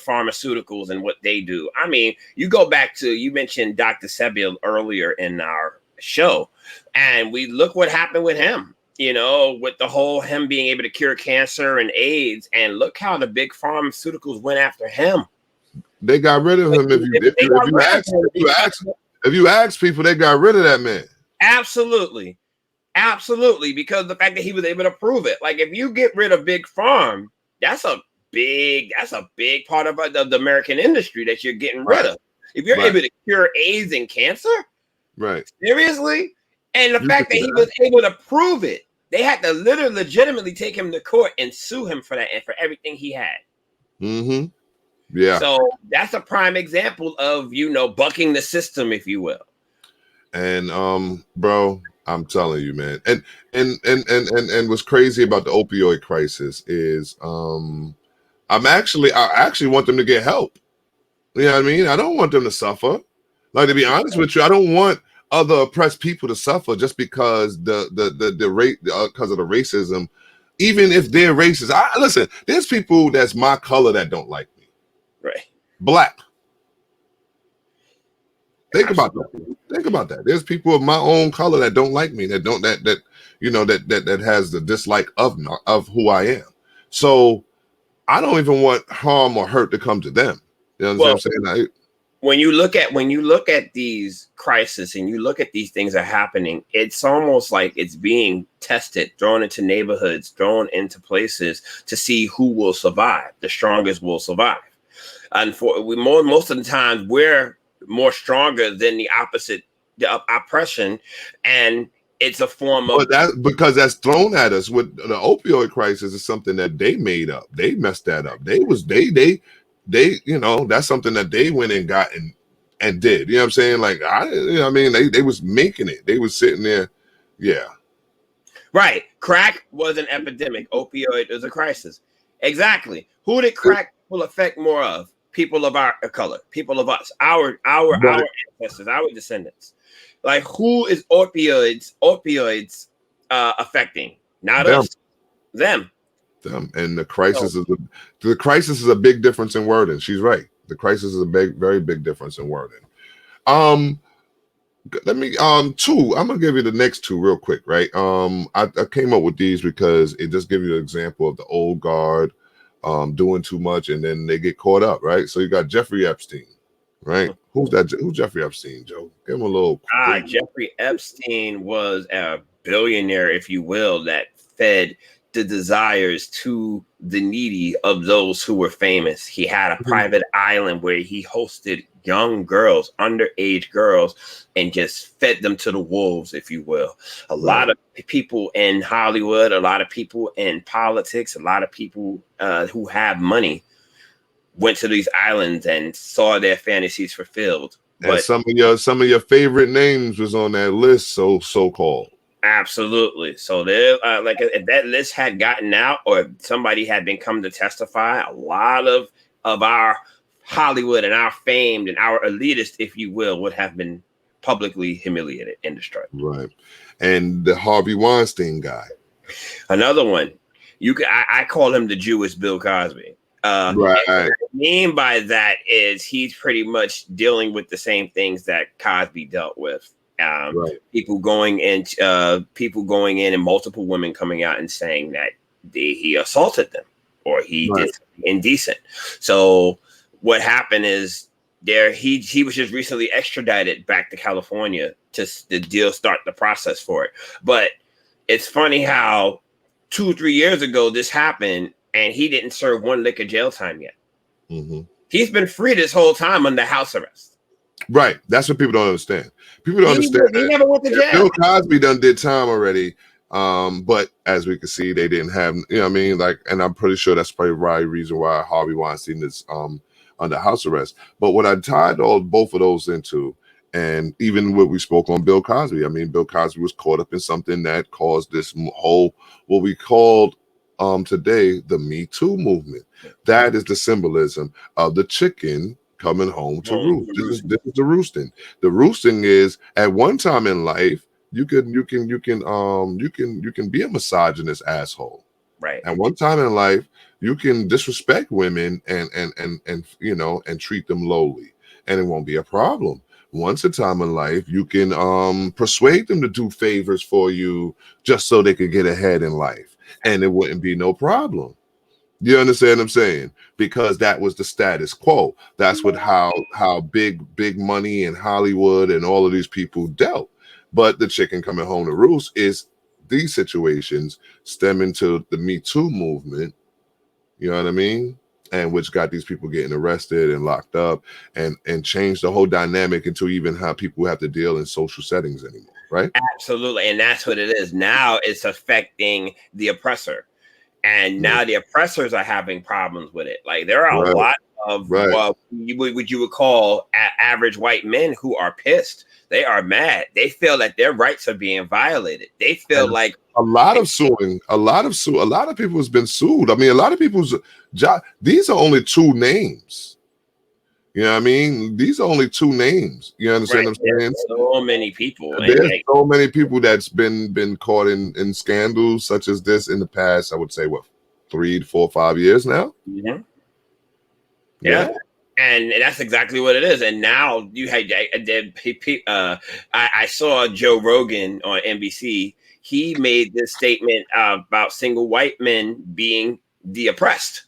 pharmaceuticals and what they do. I mean, you go back to, you mentioned Dr. Sebia earlier in our show, and we look what happened with him. With the whole him being able to cure cancer and AIDS, and look how the big pharmaceuticals went after him. They got rid of him. If you ask people, they got rid of that man. Absolutely, because the fact that he was able to prove it. Like, if you get rid of big pharm, that's a big part of the American industry that you're getting rid of. If you're able to cure AIDS and cancer, seriously, and the fact that he was able to prove it. They had to legitimately take him to court and sue him for that and for everything he had. Mm-hmm. Yeah. So that's a prime example of, bucking the system, if you will. And bro, I'm telling you, man. And what's crazy about the opioid crisis is I actually want them to get help. You know what I mean? I don't want them to suffer. Like, to be honest with you, I don't want other oppressed people to suffer just because the rate because of the racism. Even if they're racist, listen, there's people that's my color that don't like me. Right. Black. Think about that. There's people of my own color that don't like me, that has the dislike of who I am. So I don't even want harm or hurt to come to them. You know what I'm saying? When you look at these crises and you look at these things that are happening, it's almost like it's being tested, thrown into neighborhoods, thrown into places to see who will survive. The strongest will survive. And most of the time, we're more stronger than the opposite, the oppression, and it's a form of. But that's because that's thrown at us. With the opioid crisis is something that they made up. They messed that up. They, that's something that they went and got and did. You know what I'm saying? Like, they was making it. They was sitting there. Yeah. Right. Crack was an epidemic. Opioid was a crisis. Exactly. Who did crack will affect more of? People of our color, people of us, our ancestors, our descendants. Like, who is opioids affecting? Not us. Them. them. And the crisis is a big difference in wording. She's right. The crisis is a very big difference in wording. Let me two. I'm gonna give you the next two real quick, right? I came up with these because it just gives you an example of the old guard doing too much and then they get caught up, right? So you got Jeffrey Epstein, right? Who's Jeffrey Epstein, Joe? Give him a little. Jeffrey Epstein was a billionaire, if you will, that fed the desires to the needy of those who were famous. He had a private island where he hosted young girls, underage girls, and just fed them to the wolves, if you will. A lot of people in Hollywood, a lot of people in politics, a lot of people who have money went to these islands and saw their fantasies fulfilled. But some of your favorite names was on that list, so-called. Absolutely. So there, like if that list had gotten out, or if somebody had been come to testify, a lot of our Hollywood and our famed and our elitist, if you will, would have been publicly humiliated and destroyed. Right. And the Harvey Weinstein guy, another one. I call him the Jewish Bill Cosby. Right. What I mean by that is he's pretty much dealing with the same things that Cosby dealt with. People going in and multiple women coming out and saying that he assaulted them or he did something indecent. So what happened is he was just recently extradited back to California to start the process for it. But it's funny how 2-3 years ago this happened and he didn't serve one lick of jail time yet. He's been free this whole time under house arrest. Right. That's what people don't understand. People don't understand. He never went to jail. Bill Cosby did time already. But as we can see, they didn't have, you know what I mean? Like, and I'm pretty sure that's probably the reason why Harvey Weinstein is under house arrest. But what I tied both of those into, and even what we spoke on Bill Cosby, I mean, Bill Cosby was caught up in something that caused this whole, what we called today, the Me Too movement. That is the symbolism of the chicken coming home to roost. This is the roosting. The roosting is at one time in life, you can be a misogynist asshole. Right. At one time in life, you can disrespect women and treat them lowly, and it won't be a problem. Once a time in life, you can persuade them to do favors for you just so they could get ahead in life, and it wouldn't be no problem. You understand what I'm saying? Because that was the status quo. That's what how big money in Hollywood and all of these people dealt. But the chicken coming home to roost is these situations stemming to the Me Too movement. You know what I mean? And which got these people getting arrested and locked up and changed the whole dynamic into even how people have to deal in social settings anymore, right? Absolutely. And that's what it is. Now it's affecting the oppressor. And now the oppressors are having problems with it. Like there are a lot of what you would call average white men who are pissed. They are mad. They feel that their rights are being violated. They feel like a lot of people has been sued. I mean, a lot of people's job. These are only two names. You know what I mean? These are only two names. You understand what I'm saying? So many people. There's so many people that's been caught in scandals such as this in the past. I would say 3 to 4, 5 years now. Yeah. And that's exactly what it is. And now you had I saw Joe Rogan on NBC. He made this statement about single white men being the oppressed.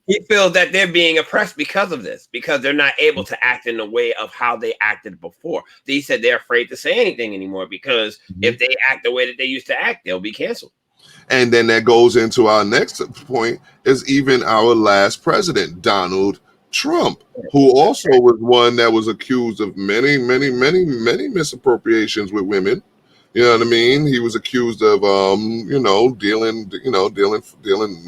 He feels that they're being oppressed because of this, because they're not able to act in the way of how they acted before. He said they're afraid to say anything anymore because if they act the way that they used to act, they'll be canceled. And then that goes into our next point is even our last president, Donald Trump, who also was one that was accused of many misappropriations with women. You know what I mean? He was accused of dealing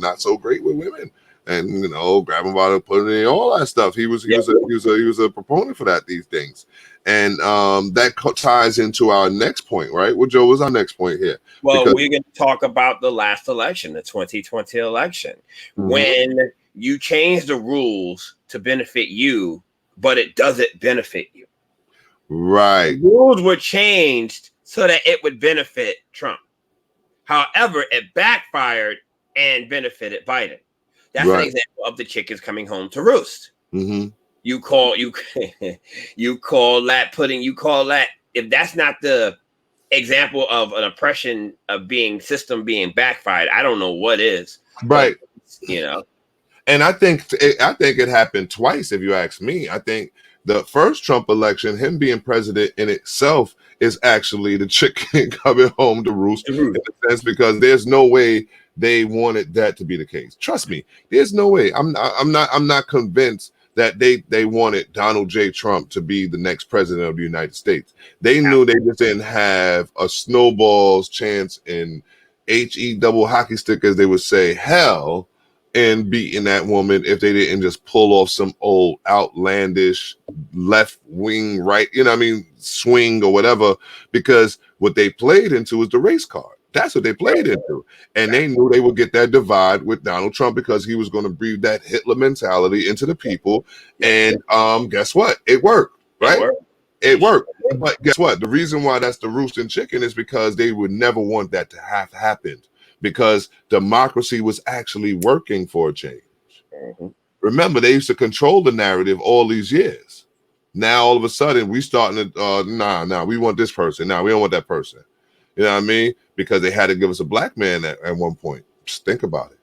not so great with women. And grabbing by the putting in all that stuff. He was a proponent for these things, and that ties into our next point, right? Well, Joe, what's our next point here? Well, we're going to talk about the last election, the 2020 election, when you change the rules to benefit you, but it doesn't benefit you. Right. The rules were changed so that it would benefit Trump. However, it backfired. and benefited Biden. That's an example of the chickens coming home to roost. Mm-hmm. You call that if that's not the example of an oppression of system being backfired, I don't know what is. Right. But, and I think it happened twice. If you ask me, I think the first Trump election, him being president in itself, is actually the chicken coming home to roost in a sense, because there's no way they wanted that to be the case. Trust me, there's no way. I'm not convinced that they wanted Donald J. Trump to be the next president of the United States. They knew they just didn't have a snowball's chance in HE double hockey stick, as they would say, hell, in beating that woman if they didn't just pull off some old outlandish left wing, right, swing or whatever, because what they played into was the race card. That's what they played into. And they knew they would get that divide with Donald Trump because he was going to breathe that Hitler mentality into the people. And guess what? It worked, right? It worked. But guess what? The reason why that's the roosting chicken is because they would never want that to have happened, because democracy was actually working for a change. Mm-hmm. Remember, they used to control the narrative all these years. Now, all of a sudden, we starting to, we want this person. Nah, we don't want that person. You know what I mean? Because they had to give us a black man at one point. Just think about it.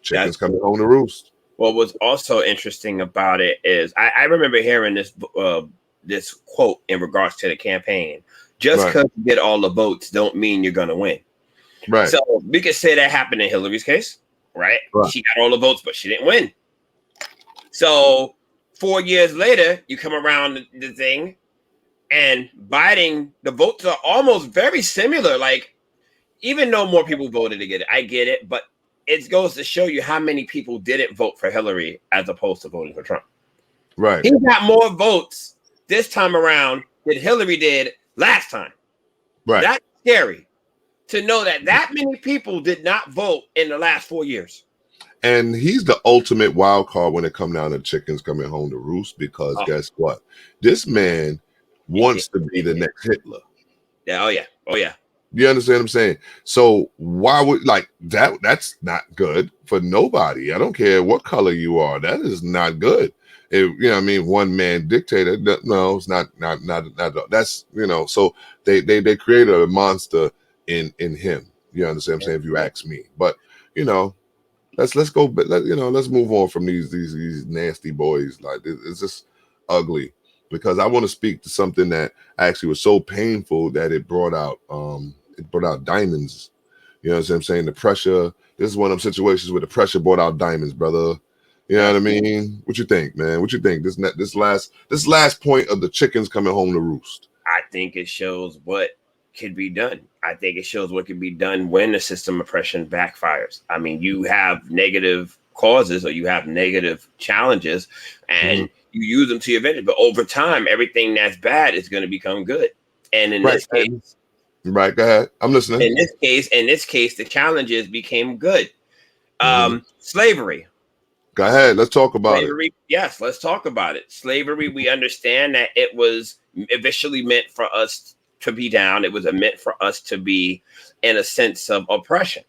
Chickens coming home to roost. What was also interesting about it is I remember hearing this quote in regards to the campaign. Just because you get all the votes don't mean you're going to win. Right. So we could say that happened in Hillary's case, right? She got all the votes, but she didn't win. So 4 years later, you come around the thing, and Biden, the votes are almost very similar. Like, even though more people voted to get it, I get it, but it goes to show you how many people didn't vote for Hillary as opposed to voting for Trump. Right. He got more votes this time around than Hillary did last time. Right. That's scary to know that many people did not vote in the last 4 years. And he's the ultimate wild card when it comes down to chickens coming home to roost, because guess what? This man wants to be the next Hitler. Yeah. Oh yeah. You understand what I'm saying? So why would that? That's not good for nobody. I don't care what color you are. That is not good. One man dictator. No, it's not. That's So they created a monster in him. You understand what I'm saying? If you ask me, but let's go. But let's move on from these nasty boys. Like, it's just ugly. Because I want to speak to something that actually was so painful that it brought out diamonds. You know what I'm saying? The pressure. This is one of them situations where the pressure brought out diamonds, brother. You know what I mean? What you think, man? What you think? This last point of the chickens coming home to roost. I think it shows what could be done. I think it shows what can be done when the system oppression backfires. I mean, you have negative causes or you have negative challenges, and you use them to your advantage. But over time, everything that's bad is going to become good. And in this case, go ahead. I'm listening. In this case, the challenges became good. Slavery. Go ahead. Let's talk about it. Yes, let's talk about it. Slavery. We understand that it was eventually meant for us to be down. It was meant for us to be in a sense of oppression.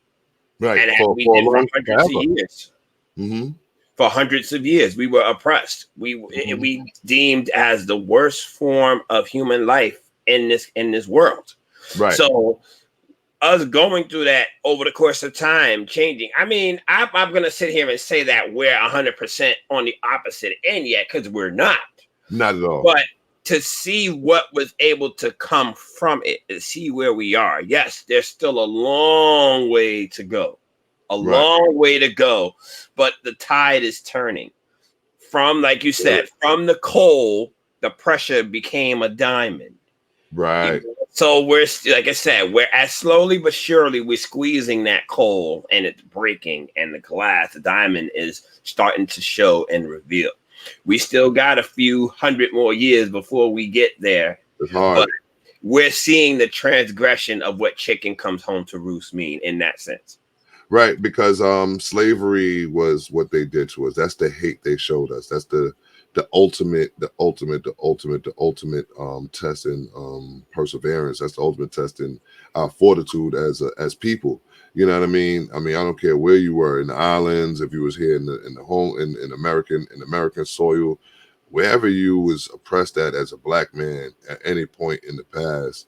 Right. And we did for hundreds of years. Mm-hmm. For hundreds of years, we were oppressed. We deemed as the worst form of human life in this world. Right. So us going through that over the course of time, changing. I mean, I'm going to sit here and say that we're 100% on the opposite end yet, because we're not. Not at all. But to see what was able to come from it, to see where we are. Yes, there's still a long way to go. Long way to go, but the tide is turning. From, like you said, from the coal, the pressure became a diamond. Right. So we're, like I said, we're as slowly but surely we're squeezing that coal, and it's breaking, and the diamond is starting to show and reveal. We still got a few hundred more years before we get there. It's hard. But we're seeing the transgression of what chicken comes home to roost mean in that sense. Right, because slavery was what they did to us. That's the hate they showed us. That's the ultimate test in perseverance. That's the ultimate test in our fortitude as people. You know what I mean? I don't care where you were in the islands, if you was here in the home in American soil, wherever you was oppressed at as a black man at any point in the past,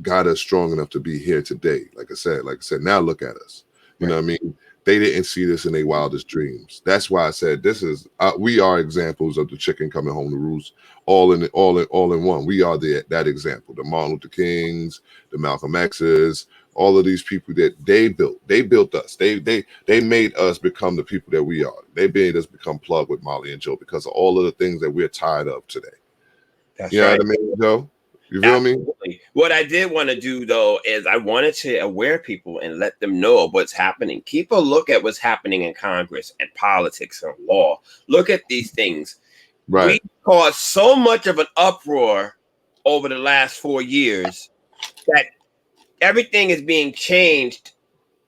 got us strong enough to be here today. Like I said, now look at us. You know what I mean? They didn't see this in their wildest dreams. That's why I said this is we are examples of the chicken coming home to roost, all in one. We are that example. The Martin Luther Kings, the Malcolm X's, all of these people that they built us. They made us become the people that we are. They made us become plugged with Molly and Joe because of all of the things that we're tired of today. That's you know right. what I mean, Joe? You feel Absolutely. me? What I did want to do, though, is I wanted to aware people and let them know of what's happening. Keep a look at what's happening in Congress and politics and law. Look at these things. Right. We caused so much of an uproar over the last 4 years that everything is being changed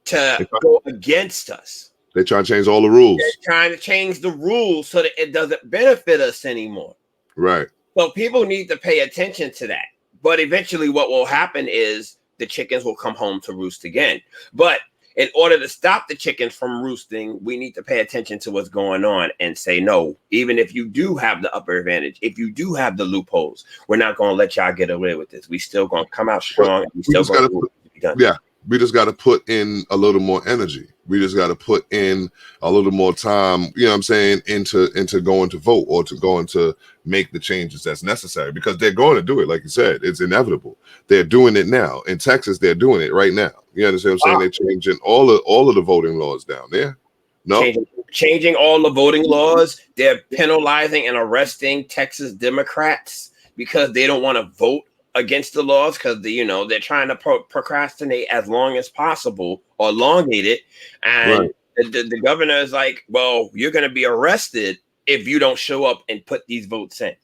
to go against us. They're trying to change all the rules. They're trying to change the rules so that it doesn't benefit us anymore. Right. So people need to pay attention to that. But eventually what will happen is the chickens will come home to roost again. But in order to stop the chickens from roosting, we need to pay attention to what's going on and say, no, even if you do have the upper advantage, if you do have the loopholes, we're not going to let y'all get away with this. We still going to come out strong. And we still going to be done. Yeah. We just got to put in a little more energy. We just got to put in a little more time, you know what I'm saying, into going to vote or to going to make the changes that's necessary, because they're going to do it. Like you said, it's inevitable. They're doing it now. In Texas, they're doing it right now. You understand what I'm saying? They're changing all of the voting laws down there. No? Changing all the voting laws. They're penalizing and arresting Texas Democrats because they don't want to vote against the laws, because they're trying to procrastinate as long as possible or elongate it. And the governor is like, well, you're going to be arrested if you don't show up and put these votes in.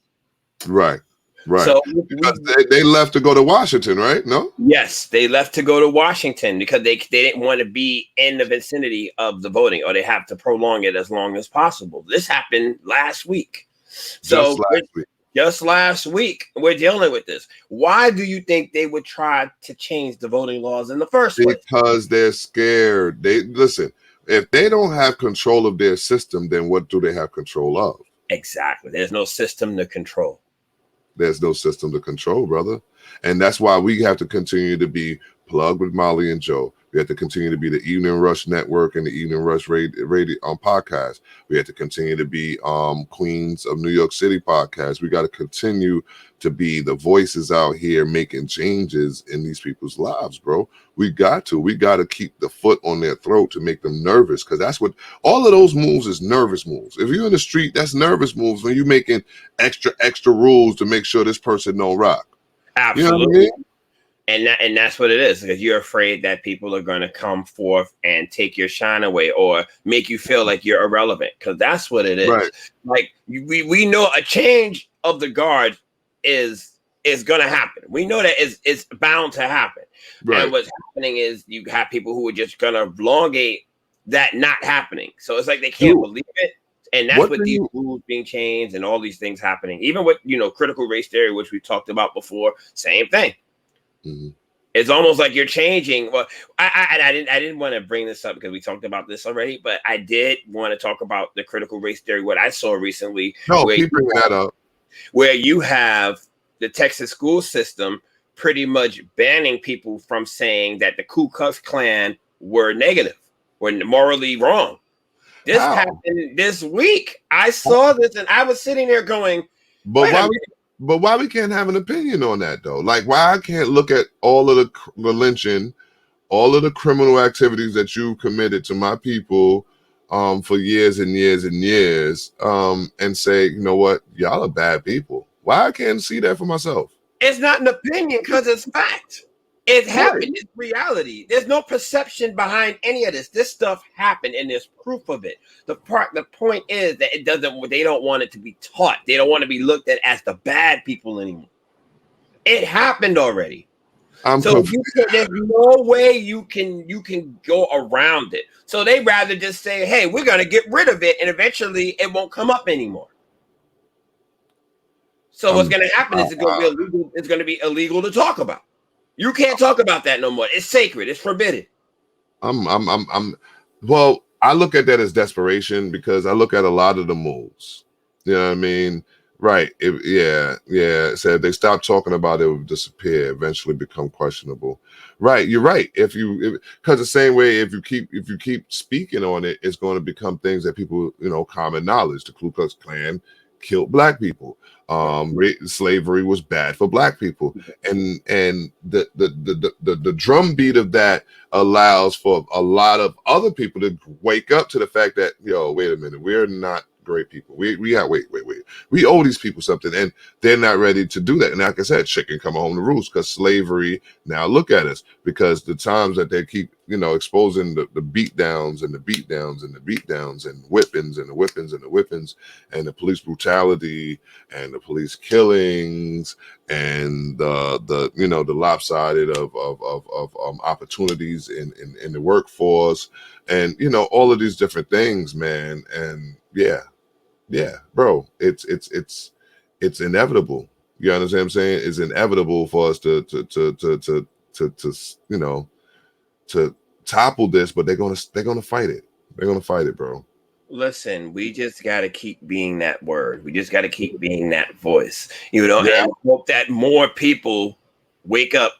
Right. So because they left to go to Washington, right? No? Yes, they left to go to Washington because they didn't want to be in the vicinity of the voting, or they have to prolong it as long as possible. This happened last week. Just last week, we're dealing with this. Why do you think they would try to change the voting laws in the first place? Because they're scared. Listen, if they don't have control of their system, then what do they have control of? Exactly. There's no system to control. There's no system to control, brother. And that's why we have to continue to be plugged with Molly and Joe. We have to continue to be the Evening Rush Network and the Evening Rush Radio podcast. We have to continue to be Queens of New York City podcast. We got to continue to be the voices out here making changes in these people's lives, bro. We got to keep the foot on their throat to make them nervous, because that's what all of those moves is, nervous moves. If you're in the street, that's nervous moves when you're making extra rules to make sure this person don't rock. Absolutely. You know what I mean? And that's what it is, because you're afraid that people are going to come forth and take your shine away or make you feel like you're irrelevant, because that's what it is. Right. Like we know a change of the guard is going to happen. We know that it's bound to happen. Right. And what's happening is you have people who are just going to elongate that not happening. So it's like they can't believe it. And that's what these rules being changed and all these things happening. Even with, critical race theory, which we talked about before, same thing. Mm-hmm. It's almost like you're changing. Well, I didn't want to bring this up because we talked about this already, but I did want to talk about the critical race theory, what I saw recently. No, keep bringing that up. Where you have the Texas school system pretty much banning people from saying that the Ku Klux Klan were negative, were morally wrong. This happened this week. I saw this and I was sitting there going, But why we can't have an opinion on that, though? Like, why I can't look at all of the lynching, all of the criminal activities that you committed to my people for years and years and years, and say, you know what, y'all are bad people. Why I can't see that for myself? It's not an opinion because it's fact. It happened. It's reality. There's no perception behind any of this. This stuff happened, and there's proof of it. The point is that they don't want it to be taught. They don't want to be looked at as the bad people anymore. It happened already. There's no way you can go around it. So they rather just say, hey, we're going to get rid of it, and eventually it won't come up anymore. So what's going to happen is it's going to be illegal to talk about. You can't talk about that no more. It's sacred. It's forbidden. Well, I look at that as desperation because I look at a lot of the moves. You know what I mean? Right. Yeah. So if they stop talking about it, it will disappear, eventually become questionable. Right. You're right. Because the same way, if you keep speaking on it, it's going to become things that people, common knowledge. The Ku Klux Klan killed black people. Slavery was bad for black people, and the drumbeat of that allows for a lot of other people to wake up to the fact that, wait a minute, we're not great people. We owe these people something, and they're not ready to do that. And like I said, chicken come home to roost, because slavery, now look at us, because the times that they keep exposing the beat downs and the beat downs and the beat downs and whippings and the whippings and the whippings and the police brutality and the police killings and the lopsided of opportunities in the workforce, and all of these different things, man. And yeah, bro, it's inevitable. You understand what I'm saying? It's inevitable for us to topple this, but they're gonna fight it. They're gonna fight it, bro. Listen, we just got to keep being that word. We just got to keep being that voice, and hope that more people wake up,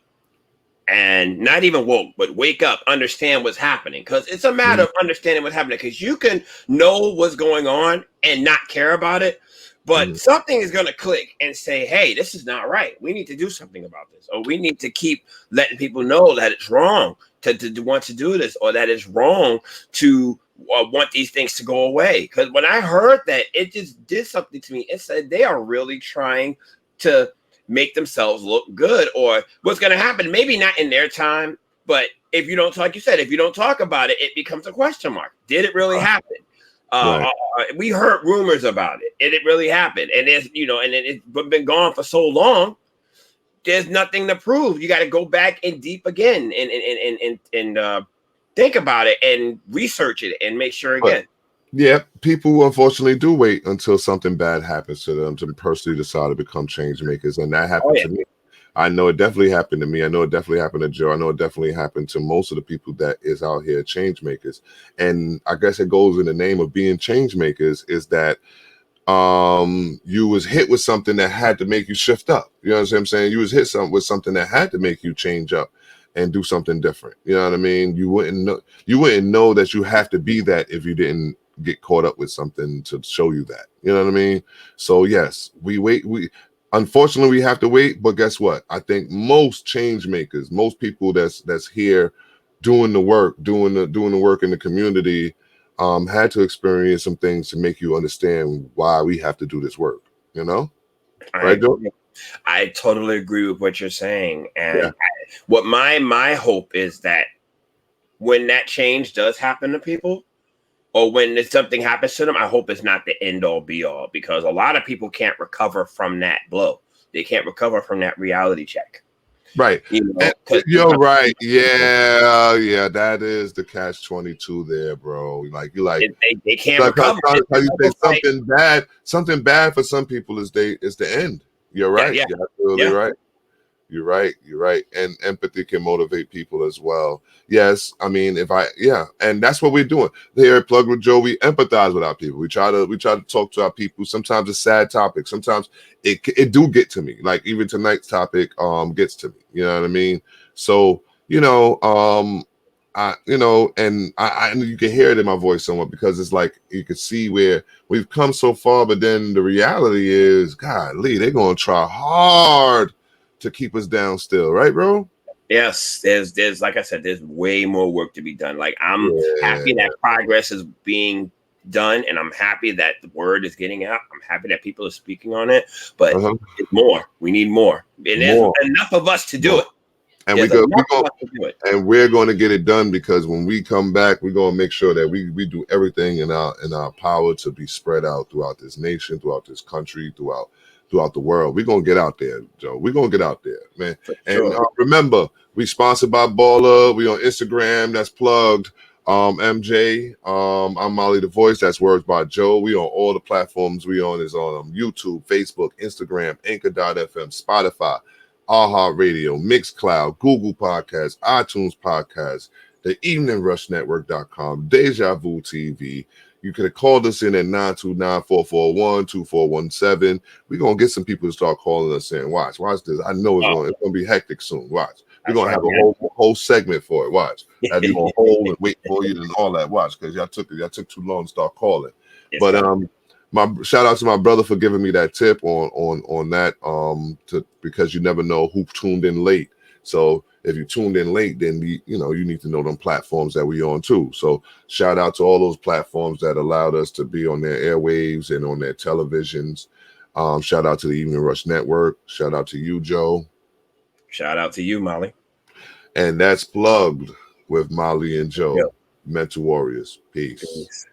and not even woke, but wake up, understand what's happening. Because it's a matter of understanding what's happening. Because you can know what's going on and not care about it, but something is going to click and say, hey, this is not right. We need to do something about this. Or we need to keep letting people know that it's wrong to want to do this, or that it's wrong to want these things to go away. Because when I heard that, it just did something to me. It said they are really trying to make themselves look good, or what's going to happen. Maybe not in their time, but if you don't talk, like you said, if you don't talk about it, it becomes a question mark. Did it really happen? We heard rumors about it, and it really happened. And it's and it's been gone for so long. There's nothing to prove. You got to go back and deep again and think about it and research it and make sure again. Yeah, people unfortunately do wait until something bad happens to them to personally decide to become change makers, and that happened to me. I know it definitely happened to me. I know it definitely happened to Joe. I know it definitely happened to most of the people that is out here change makers. And I guess it goes in the name of being change makers, is that you was hit with something that had to make you shift up. You know what I'm saying? You was hit with something that had to make you change up and do something different. You know what I mean? You wouldn't know that you have to be that if you didn't get caught up with something to show you that. You know what I mean? So yes, we wait. Unfortunately we have to wait, but guess what? I think most change makers, most people that's here doing the work, doing the work in the community, had to experience some things to make you understand why we have to do this work. Right, Joe? I totally agree with what you're saying, and what my hope is that when that change does happen to people, or when something happens to them, I hope it's not the end all be all, because a lot of people can't recover from that blow. They can't recover from that reality check. Right. You're right. Yeah. That is the catch-22 there, bro. They can't recover. Something bad for some people is the end. You're right. Yeah. You're absolutely right. You're right. And empathy can motivate people as well. Yes, I mean, and that's what we're doing here at Plug with Joe. We empathize with our people. We try to talk to our people. Sometimes it's sad topics. Sometimes it do get to me. Like even tonight's topic gets to me. You know what I mean? So I you can hear it in my voice somewhat, because it's like you can see where we've come so far, but then the reality is, golly, they're gonna try hard to keep us down still, right, bro? Yes, there's like I said, there's way more work to be done. Like I'm happy that progress is being done, and I'm happy that the word is getting out. I'm happy that people are speaking on it, but it's more. We need more, and there's enough of us to do it. And we're going to get it done, because when we come back, we're going to make sure that we do everything in our power to be spread out throughout this nation, throughout this country, throughout the world. We're going to get out there, Joe. We're going to get out there, man. And remember, we sponsored by Baller. We on Instagram. That's plugged. MJ. I'm Molly the Voice. That's Words by Joe. We on all the platforms. We on is on YouTube, Facebook, Instagram, Anchor.fm, Spotify. iHeartRadio, Mixcloud, Google Podcasts, iTunes Podcasts, the eveningrush.network.com, Deja Vu TV. You could have called us in at 929-441-2417. We're going to get some people to start calling us in. Watch this. I know it's going to be hectic soon. Watch. We're going to have a whole segment for it. Watch. Have you on hold and wait for you and all that. Watch, because y'all took too long to start calling. But my shout out to my brother for giving me that tip on that because you never know who tuned in late. So if you tuned in late, then you need to know them platforms that we on too. So shout out to all those platforms that allowed us to be on their airwaves and on their televisions. Shout out to the Evening Rush Network. Shout out to you, Joe. Shout out to you, Molly. And that's Plugged with Molly and Joe. Mental Warriors. Peace.